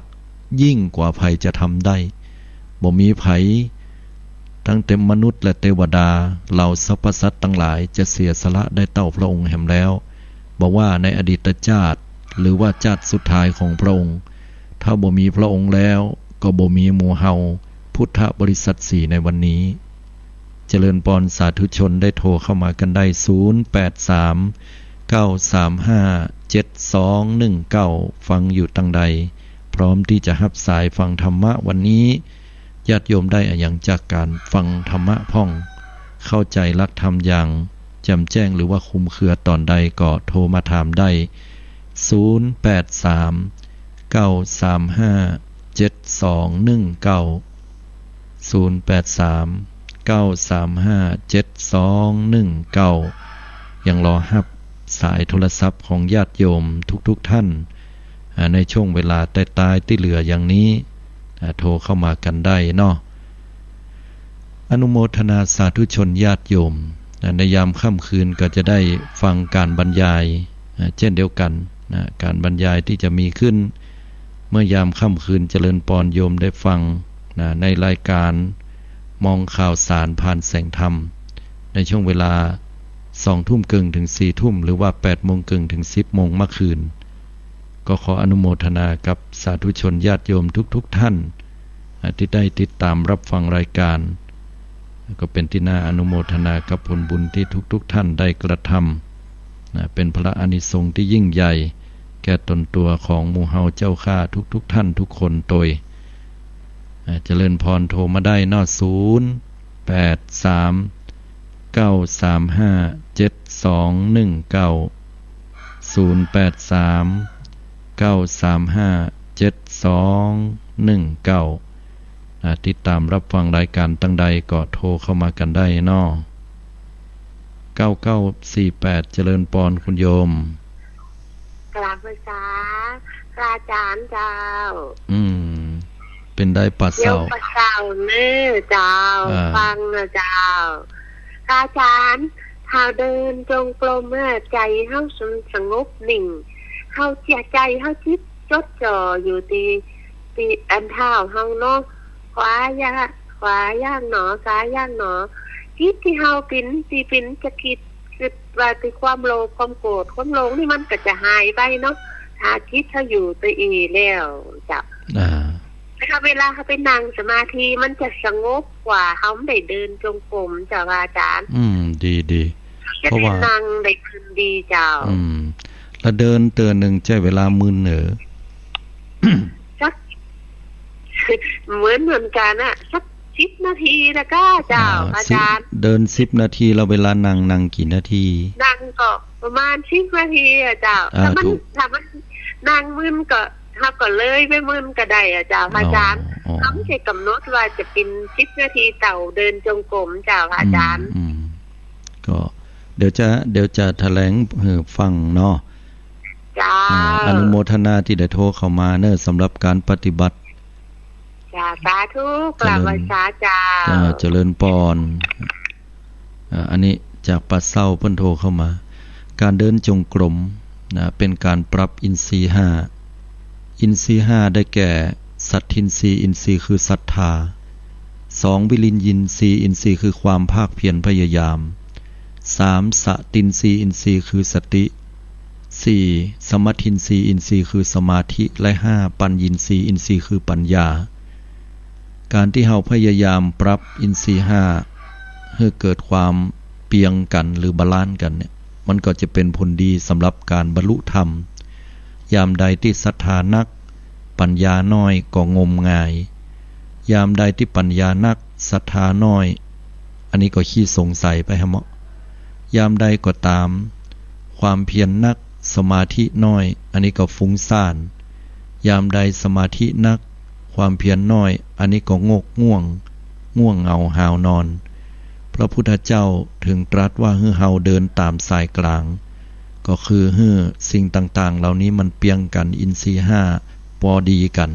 ยิ่งกว่าไผจะทำได้บ่มีไผทั้งเต็มมนุษย์และเทวดาเหล่าสรรพสัตว์ทั้งหลายจะเสียสละได้เต้าพระองค์แห่งแล้วบอกว่าในอดีตชาติหรือว่าชาติสุดท้ายของพระองค์ถ้าบ่มีพระองค์แล้วก็บ่มีหมู่เฮาพุทธบริษัท4ในวันนี้เจริญพรสาธุชนได้โทรเข้ามากันได้0839357219ฟังอยู่ตั้งใดพร้อมที่จะรับสายฟังธรรมะวันนี้ญาติโยมได้อย่างจากการฟังธรรมะพ่องเข้าใจหลักธรรมอย่างแจ่มแจ้งหรือว่าคุมเครือตอนใดก็โทรมาถามได้0839357219ยังรอรับสายโทรศัพท์ของญาติโยมทุกท่านในช่วงเวลาใต้ๆที่เหลืออย่างนี้โทรเข้ามากันได้เนาะอนุโมทนาสาธุชนญาติโยมในยามค่ำคืนก็จะได้ฟังการบรรยายเช่นเดียวกันการบรรยายที่จะมีขึ้นเมื่อยามค่ำคืนเจริญพรโยมได้ฟังในรายการมองข่าวสารผ่านแสงธรรมในช่วงเวลา 20:30 น. ถึง 4:00 น. หรือว่า 8:30 น. ถึง 10:00 น. เมื่อคืนก็ขออนุโมทนากับสาธุชนญาติโยมทุกท่านที่ได้ติดตามรับฟังรายการก็เป็นที่น่าอนุโมทนากับผลบุญที่ทุกท่านได้กระทำเป็นพระอานิสงส์ที่ยิ่งใหญ่แก่ตนตัวของหมู่เฮาเจ้าข้าทุกท่านทุกคนโดยเจริญพรโทรมาได้นอ0839357219ติดตามรับฟังรายการตั้งใดก็โทรเข้ามากันได้นอ9948เจริญพรคุณโยมกราบพระสาพระอาจารย์เจ้าเป็นได้ปัสเสาปัสเสาเนื้อเจ้าฟังนะเจ้าพระอาจารย์เฮาเดินจงกรมใจเฮาสงบนิ่งเฮาเจียใจเฮาจิตจดจ่ออยู่ที่อันเท้าเฮาเนาะขวาย่างหนอซ้ายย่างหนอคิดที่เฮาปิ่นจะคิดว่าที่ความโลภความโกรธความหลงนี่มันก็จะหายไปเนาะถ้าคิดถ้าอยู่ตัวแล้วจ้ะ ถ้าเวลาเขาไปนั่งสมาธิมันจะสงบกว่าเขาไม่ได้เดินจงกรมเจ้าอาจารย์ดีเพราะว่านั่งได้คืนดีเจ้าแล้วเดินเตือนหนึ่งใช้เวลามื้อเหนือสักเหมือนกันอะสัก10 นาทีแล้วก็เจ้าอาจารย์เดิน10 นาทีเราเวลานั่งกี่นาทีนั่งก็ประมาณ10 นาทีอะเจ้าถ้ามันนั่งมึนก็ถ้าก็เลยไปมึนก็ได้อะเจ้าอาจารย์เขาไม่ใช่กำหนดว่าจะเป็น10 นาทีเต่าเดินจงกรมเจ้าอาจารย์ก็เดี๋ยวจะแถลงให้ฟังเนาะจ้าอนุโมทนาที่ได้โทรเข้ามาเนอะสำหรับการปฏิบัติจ้าสาธุกราบไหว้สาจ้าเจริญพรอันนี้จากปัดเศร้าเพิ่นโทรเข้ามาการเดินจงกรมนะเป็นการปรับอินทรีย์5อินทรีย์5ได้แก่สัตทินทรีย์อินทรีย์คือศรัทธา2วิริยินทรีย์อินทรีย์คือความภาคเพียรพยายาม3สตินทรีย์อินทรีย์คือสติ4สมัทินทรีย์อินทรีย์คือสมาธิและ5ปัญญินทรีย์อินทรีย์คือปัญญาการที่เฮาพยายามปรับอินทรีย์5ให้เกิดความเปียงกันหรือบาลานซ์กันเนี่ยมันก็จะเป็นผลดีสำหรับการบรรลุธรรมยามใดที่ศรัทธานักปัญญาน้อยก็งมงายยามใดที่ปัญญานักศรัทธาน้อยอันนี้ก็ขี้สงสัยไปฮะเหมาะยามใดก็ตามความเพียรนักสมาธิน้อยอันนี้ก็ฟุ้งซ่านยามใดสมาธินักความเพียรน้อยอันนี้ก็ง่วงเหงาหาวนอนพระพุทธเจ้าถึงตรัสว่าให้เฮาเดินตามสายกลางก็คือให้สิ่งต่างๆเหล่านี้มันเปียงกันอินทรีย์5พอดีกัน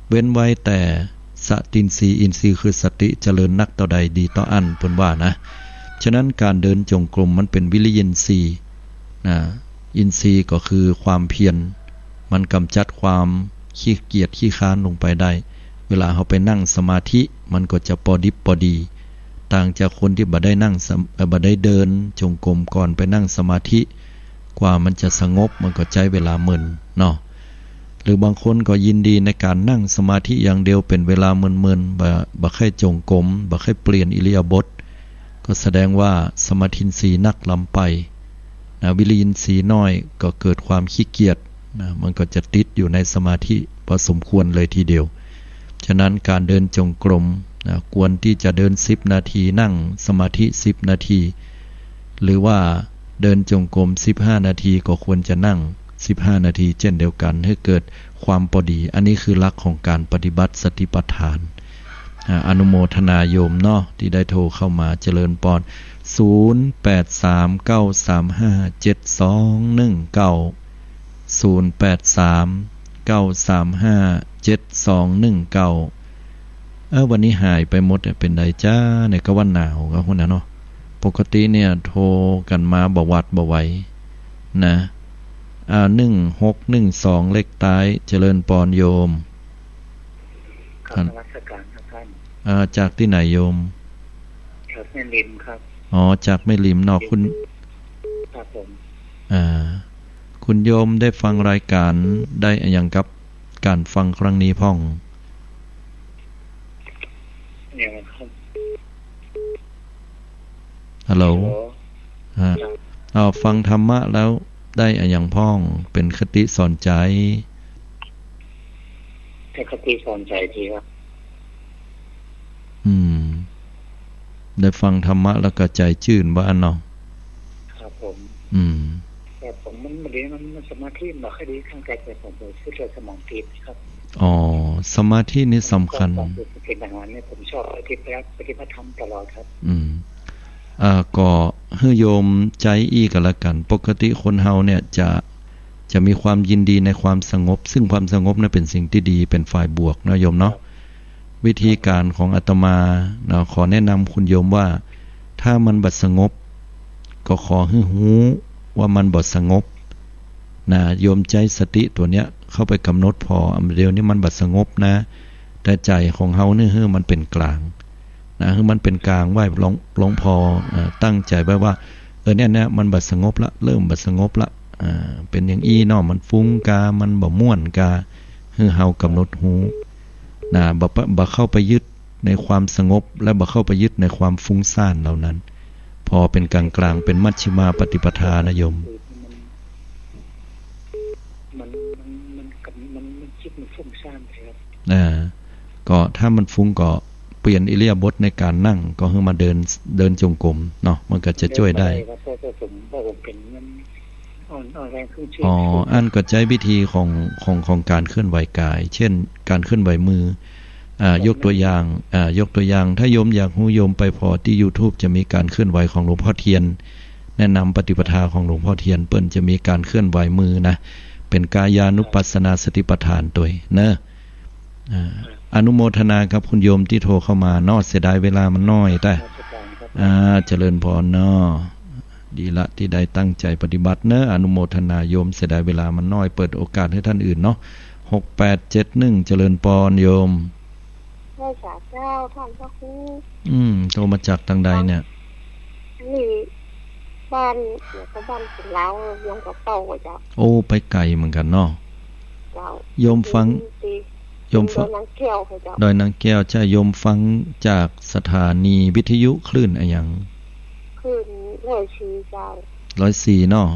เว้นไว้แต่สตินทรีย์อินทรีย์คือสติเจริญนักต่อใดดีต่ออันเพิ่นว่านะฉะนั้นการเดินจงกรมมันเป็นวิริยินทรีย์อินทรีย์ก็คือความเพียรมันกำจัดความขี้เกียจขี้ค้านลงไปได้เวลาเขาไปนั่งสมาธิมันก็จะพอดิบพอดีต่างจากคนที่บ่ได้เดินจงกรมก่อนไปนั่งสมาธิกว่ามันจะสงบมันก็ใช้เวลามึนเนาะหรือบางคนก็ยินดีในการนั่งสมาธิอย่างเดียวเป็นเวลามึนๆบ่ค่อยจงกรมบ่ค่อยเปลี่ยนอิริยาบถก็แสดงว่าสมาธินทรีย์นักล้ำไปวิริยินทรีย์น้อยก็เกิดความขี้เกียจมันก็จะติดอยู่ในสมาธิพอสมควรเลยทีเดียวฉะนั้นการเดินจงกรมควรที่จะเดิน10 นาทีนั่งสมาธิ10 นาทีหรือว่าเดินจงกรม15 นาทีก็ควรจะนั่ง15 นาทีเช่นเดียวกันให้เกิดความพอดีอันนี้คือหลักของการปฏิบัติสติปัฏฐานอนุโมทนาโยมเนาะที่ได้โทรเข้ามาเจริญพร0839357219 วันนี้หายไปหมดเป็นไดจ้าในก็วันหนาวก็คนนั้นเนาะปกติเนี่ยโทรกันมาบ่วัดบ่ไหวนะ1612เลขท้ายเจริญพรโยมครับนมัสการครับท่านจากที่ไหนโยมจากแม่ริมครับจากแม่ริมเนาะคุณครับผมคุณโยมได้ฟังรายการได้อย่างกับการฟังครั้งนี้พ่องอย่างครับ ฮัลโหลฟังธรรมะแล้วได้อย่างพ่องเป็นคติสอนใจคติสอนใจทีครับได้ฟังธรรมะแล้วก็ใจชื่นว่าอันเนาะครับผมแต่ผมมันสมาธิมันค่อยดีข้างกายแต่ผมเลยชื่อเลยสมองตีบครับสมาธินี่สำคัญเป็นอย่างนั้นเนี่ยผมชอบปฏิบัติธรรมตลอดครับก็ให้โยมใจอีกันละกันปกติคนเฮาเนี่ยจะมีความยินดีในความสงบซึ่งความสงบนั้นเป็นสิ่งที่ดีเป็นฝ่ายบวกนะโยมเนาะวิธีการของอาตมาขอแนะนำคุณโยมว่าถ้ามันบัดสงบก็ขอให้หูว่ามันบัดสงบโยมใจสติตัวเนี้ยเข้าไปกำหนดพอเดี๋ยวนี้มันบัดสงบนะแต่ใจของเฮาเนี่ยมันเป็นกลางคือมันเป็นกลางไว้ลงพอตั้งใจไว้ว่าเนี่ยมันบัดสงบละเริ่มบัดสงบละเป็นอย่างอี้เนาะมันฟุ้งกามันบ่ม่วนกาคือเฮากำหนดหู นะบ่เข้าไปยึดในความสงบและบ่เข้าไปยึดในความฟุ้งซ่านเหล่านั้นพอเป็นกลางๆเป็นมัชฌิมาปฏิปทานะโยมมันคิดมันฟุ้งซ่านครับก็ถ้ามันฟุ้งก็เปลี่ยนอิริยาบถในการนั่งก็ให้มาเดินจงกรมเนาะมันก็จะช่วยได้อันก็ใช้วิธีของการเคลื่อนไหวกายเช่นการเคลื่อนไหวมือยกตัวอย่างถ้าโยมอยากรู้โยมไปพอที่ YouTube จะมีการเคลื่อนไหวของหลวงพ่อเทียนแนะนำปฏิปทาของหลวงพ่อเทียนเปิ้นจะมีการเคลื่อนไหวมือนะเป็นกายานุปัสสนาสติปัฏฐานตัวเนอะอนุโมทนากับคุณโยมที่โทรเข้ามาเนาะเสียดายเวลามันน้อยแต่เจริญพรเนาะดีละที่ได้ตั้งใจปฏิบัติเนอะอนุโมทนาโยมเสียดายเวลามันน้อยเปิดโอกาสให้ท่านอื่นเนาะ6871เจริญพรโยมพระเจ้าท่านพระครูโทรมาจากทางใดเนี่ยนี่บ้านบ้านเป็นลาวโยมก็โตเจ้าโอ้ไปไกลเหมือนกันเนาะโยมฟังดอยนางแก้วใช่โยมฟังจากสถานีวิทยุคลื่นอะไรอย่างคลื่น104เจ้า104เนาะ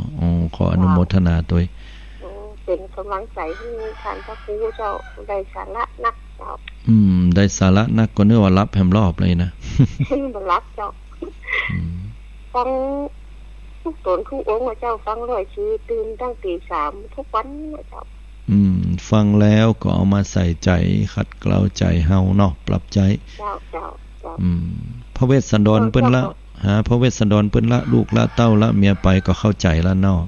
ขออนุโมทนาด้วยเป็นกำลังใจให้ท่านพระครูเจ้าได้สาระนักเจ้าได้สาระนักก็เนื้อว่ารับแหมรอบเลยนะบ่รับเจ้าฟังทุกตนทุกองค์เจ้าฟัง104ตื่นตั้งตี3ทุกวันเจ้าฟังแล้วก็เอามาใส่ใจขัดเกลาใจเฮาเนาะปรับใจเจ้าพระเวสสันดรเปิ้นละพระเวสสันดรเปิ้นละลูกละเต้าละเมียไปก็เข้าใจแล้วเนาะ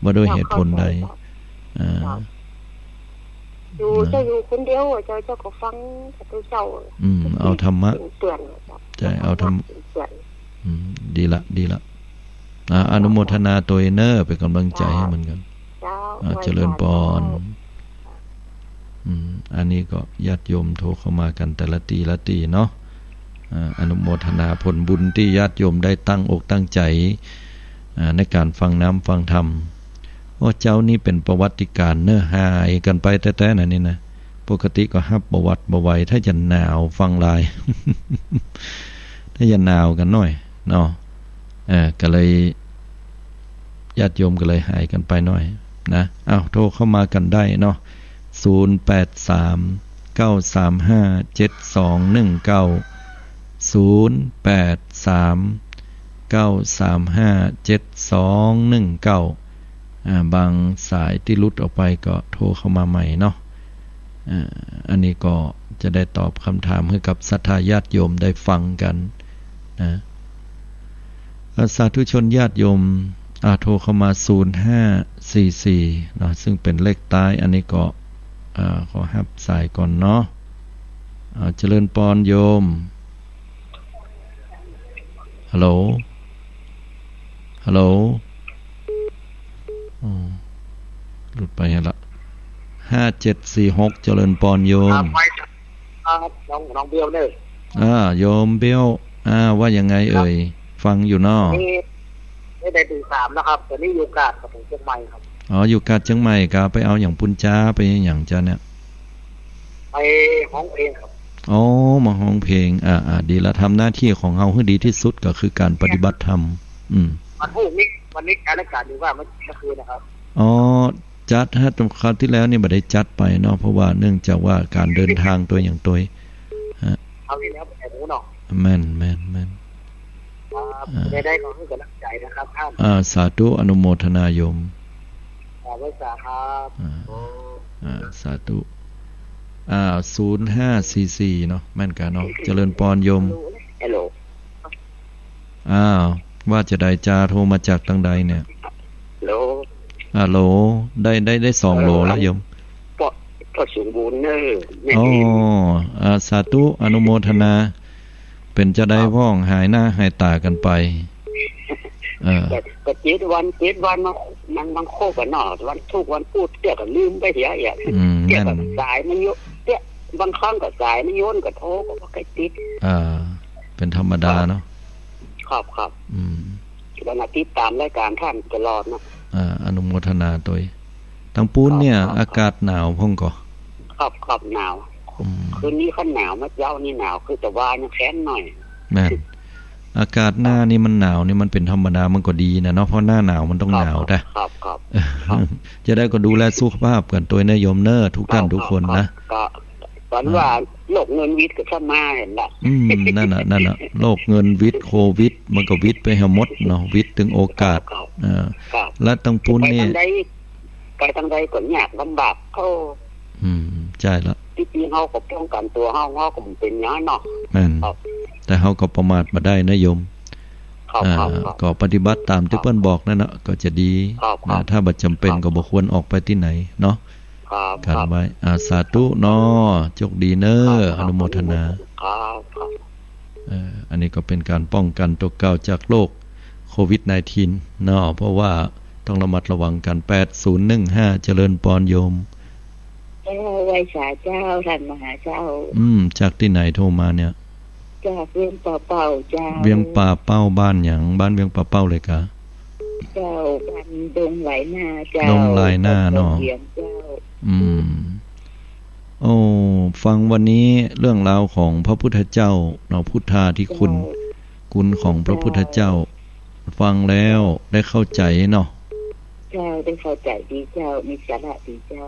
บ่ด้วยเหตุผลใดอยู่คนเดียวเจ้าก็ฟังแต่เจ้าเอาธรรมะเตือนใจเอาธรรมดีละอนุโมทนาตัวเนอร์เป็นกำลังใจให้เหมือนกันเจริญพรอันนี้ก็ญาติโยมโทรเข้ามากันแต่ละตีเนาะอนุโมทนาผลบุญที่ญาติโยมได้ตั้งอกตั้งใจในการฟังน้ำฟังธรรมว่าเจ้านี่เป็นประวัติการเนื้อหายกันไปแต่ๆนี่นะปกติก็ฮับประวัติบ่ไหวถ้าจะหนาวฟังลายถ้าจะหนาวกันหน่อยเนาะก็เลยญาติโยมก็เลยหายกันไปหน่อยนะโทรเข้ามากันได้เนาะบางสายที่ลุดออกไปก็โทรเข้ามาใหม่เนาะอันนี้ก็จะได้ตอบคำถามให้กับศรัทธาญาติโยมได้ฟังกันนะสาธุชนญาติโยมโทรเข้ามา0544เนาะซึ่งเป็นเลขใต้อันนี้ก็ขอรับสายก่อนเนาะเจริญพรโยมฮัลโหลหลุดไปละ5746เจริญพรโยมน้องเบี้ยวเด้อโยมเบี้ยวว่ายังไงเอ่ยฟังอยู่เนาะไม่ได้ตี3แล้วครับตอนนี้อยู่กาดกับเชียงใหม่ครับอยู่กาดเชียงใหม่กะไปเอาอย่างปุญจ้าไปอย่างจ้าเนี่ยไปห้องเพลงครับมาห้องเพลงดีละทำหน้าที่ของเฮาให้ดีที่สุดก็คือการปฏิบัติธรรมวันนี้การอากาศดีว่าเมื่อคืนนะครับจัดคราวที่แล้วนี่บ่ได้จัดไปเนาะเพราะว่าเนื่องจากว่าการเดินทางตัวอย่างตัวเอาที่แล้วไปหูเนาะแม่นได้ขอให้กำลังใจนะครับท่านสาธุอนุโมทนาโยมสาสาธุ0544เนาะแม่นกันเนาะเจริญพรโยมฮัลโหลว่าจะได้จาโทรมาจากทางใดเนี่ยฮัลโหลได้2โลแล้วโยมก็สมบูรณ์เนอะสาธุอนุโมทนาเป็นจะได้พ้องหายหน้าหายตากันไปก็7 วันมันบางโคกันเนาะวันทุกวันพูดเตี้ยก็ลืมไปเสียเตี้ยก็สายมันโยเตี้ยบางครั้งก็สายมันโยนก็โทรก็บ่ค่อยติดเป็นธรรมดาเนาะครับวันอาทิตย์ตามรายการท่านตลอดเนาะอนุโมทนาตัวทั้งปูนเนี่ยอากาศหนาวพ่องก็ครับหนาวค คืนนี้ขั้นหนาวมาเจ้านี่หนาวคือแต่ว่ายังแค้นหน่อยแม่นอากาศหน้านี่มันหนาวนี่มันเป็นธรรมดามันก็ดีนะเนาะเพราะหน้าหนาวมันต้องหนาวแต่ครับจะได้ก็ดูแลสุขภาพกันตัวนิยมเนอทุกท่านทุกคนนะก็ตอนว่าโลกเงินวิทย์ก็เข้ามาเห็นละนั่นน่ะโลกเงินวิทย์โควิดมันก็วิทย์ไปหมดเนาะวิทย์ถึงโอกาสและตั้งปุ้นนี่ไปทางใดก็ยากลำบากเขาใช่ละที่จริงเฮาก็ป้องกันตัวเฮาก็เป็นอย่างนั้นเนาะแม่นแต่เฮาก็ประมาทบ่ได้นะโยมก็ปฏิบัติตามที่เพิ่นบอกนั่นน่ะก็จะดีนะถ้าบ่จำเป็นก็บ่ควรออกไปที่ไหนเนาะกันไว้สาธุเนาะโชคดีเน้ออนุโมทนาอันนี้ก็เป็นการป้องกันตัวเก่าจากโรคโควิด -19 เนาะเพราะว่าต้องระมัดระวังกัน8015เจริญปอนโยมไว้สาเจ้าท่านมหาเจ้าจากที่ไหนโทรมาเนี่ยจากเวียงป่าเป้าเจ้าเวียงป่าเป้าบ้านหยังบ้านเวียงป่าเป้าเลยกะเจ้าบ้านดงไหลหน้าเจ้าดงไหลหน้าเนาะโอ้ฟังวันนี้เรื่องราวของพระพุทธเจ้าเนาะพุทธาธิคุณของพระพุทธเจ้าฟังแล้วได้เข้าใจเนาะเจ้าได้เข้าใจดีเจ้ามีสาระดีเจ้า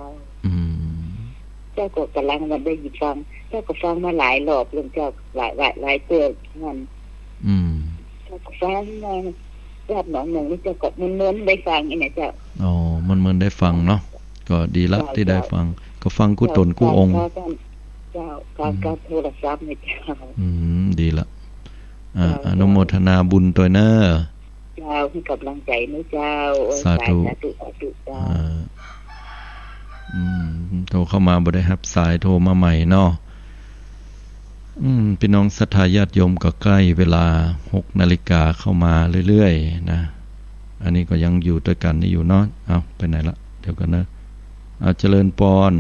เจ้าก็กำลังมันได้ยินฟังเจ้าก็ฟังมาหลายรอบเรื่องเจ้าหลายเตือนมันเจ้าก็ฟังมาญาติหนองหนึ่งนี่เจ้าก็มันได้ฟังนี่นะเจ้าอ๋อมันได้ฟังเนาะก็ดีละที่ได้ฟังก็ฟังกู้ตนกู้องค์เจ้าการโทรศัพท์นี่เจ้าดีละอนุโมทนาบุญตัวเนอเจ้าให้กำลังใจนะเจ้าสาธุเจ้าโทรเข้ามาบ่ได้รับสายโทรมาใหม่เนาะพี่น้องศรัทธาญาติโยมก็ใกล้เวลา 6 นาฬิกาเข้ามาเรื่อยๆนะอันนี้ก็ยังอยู่ด้วยกันนี่อยู่เนาะเอาไปไหนละเดี๋ยวกันนะเจริญปอน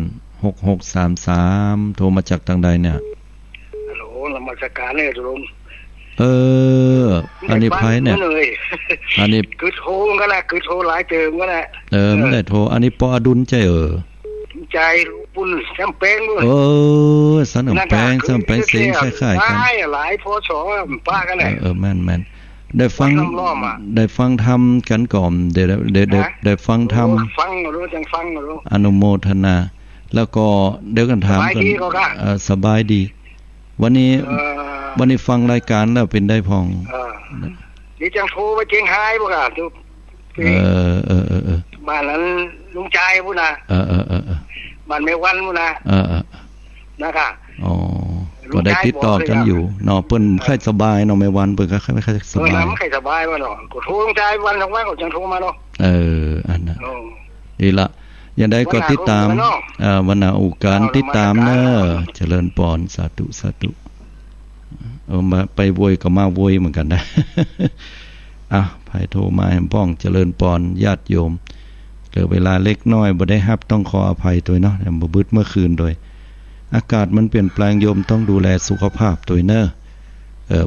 6633โทรมาจากทางใดเนี่ยฮัลโหลนมัสการเนี่ยโยมอันนี้ไผเนี่ยอันนี้คือโทรก็แหละคือโทรหลายเจิมก็แหละไม่ได้โทรอันนี้ปออดุลใจใจปุ่นแซมเป้งด้วยสนมแป้งแซมแป้งเสียงคล้ายๆกันหลายพอสอป้ากันแหละแม่นได้ฟังธรรมกันก่อนได้ฟังธรรมฟังรู้จังฟังรู้อนุโมทนาแล้วก็เดี๋ยวกันถามกันสบายดีวันนี้ฟังรายการแล้วเป็นได้พองนี่จังโทรไปเจียงไฮ้บ่ค่ะบ้านนั้นลุงใจพุ่นน่ะบ้านแม่วันพุ่นน่ะนะคะอ๋อก็ได้ติดต่อกันอยู่เนาะเพิ่นค่อยสบายเนาะแม่วันเพิ่นก็ค่อยสบายมันค่อยสบายว่าเนาะก็โทรลุงใจวันทั้งวันก็จังโทรมาเนาะอันนั้นดีละยังได้ก็ติดตามวันโอกาสติดตามเนอะเจริญปอนสาธุมาไปโวยก็มาโวยเหมือนกันนะไผโทรมาให้ป้องเจริญปอนญาติโยมเหลือเวลาเล็กน้อยบ่ได้รับต้องขออภัยตัวเนาะบ่บึดเมื่อคืนโดยอากาศมันเปลี่ยนแปลงโยมต้องดูแลสุขภาพตัวเนอะ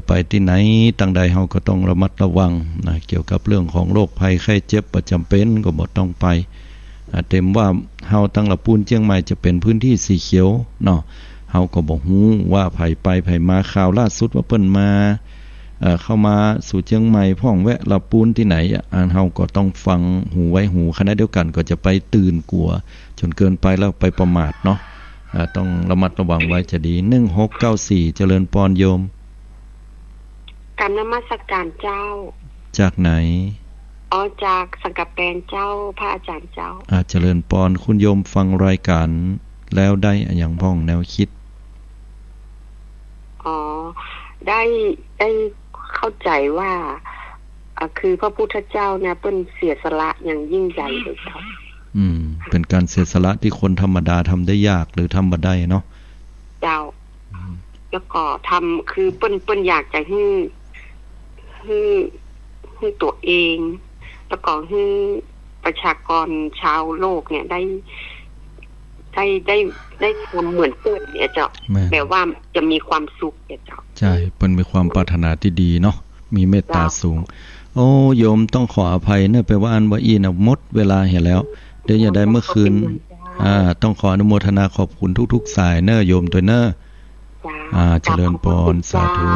ไปที่ไหนต่างใดเฮาก็ต้องระมัดระวังนะเกี่ยวกับเรื่องของโรคภัยไข้เจ็บประจำเป็นก็บ่ต้องไปเต็มว่าเฮาตั้งละปูนเชียงใหม่จะเป็นพื้นที่สีเขียวเนาะเฮาก็บ่ฮู้ว่าไผไปไผมาข่าวล่าสุดว่าเพิ่นมาเข้ามาสู่เชียงใหม่พ่องแวะละปูนที่ไหนเฮาก็ต้องฟังหูไว้หูขณะเดียวกันก็จะไปตื่นกลัวจนเกินไปแล้วไปประมาทเนาะต้องระมัดระวังไว้จะดี1694เจริญปอนโยมกรรมนมัสการเจ้าจากไหนจากสังกัดแปลงเจ้าพระอาจารย์เจ้าเจริญปอนคุณโยมฟังรายการแล้วได้อย่างพ้องแนวคิดได้เข้าใจว่าคือพระพุทธเจ้าเนี่ยเป็นเสียสละอย่างยิ่งใหญ่เลยครับเป็นการเสียสละที่คนธรรมดาทำได้ยากหรือทำบ่ได้เนาะเจ้าแล้วก็ทำคือเปิ้นอยากจะให้ตัวเองแล้วก็ให้ประชากรชาวโลกเนี่ยได้ความเหมือนเปิ้นเนี่ยเจ้าแบบว่าจะมีความสุขเนี่ยเจ้าใช่เปิ้นมีความปรารถนาที่ดีเนาะมีเมตตาสูงโยมต้องขออภัยเนื่องไปว่าอันบ่อีน่ะหมดเวลาเห็นแล้วเดี๋ยวอย่าได้เมื่อคืน ต้องขออนุโมทนาขอบคุณทุกๆสายเนอะโยมตัวเนอะเจริญพรสาธุ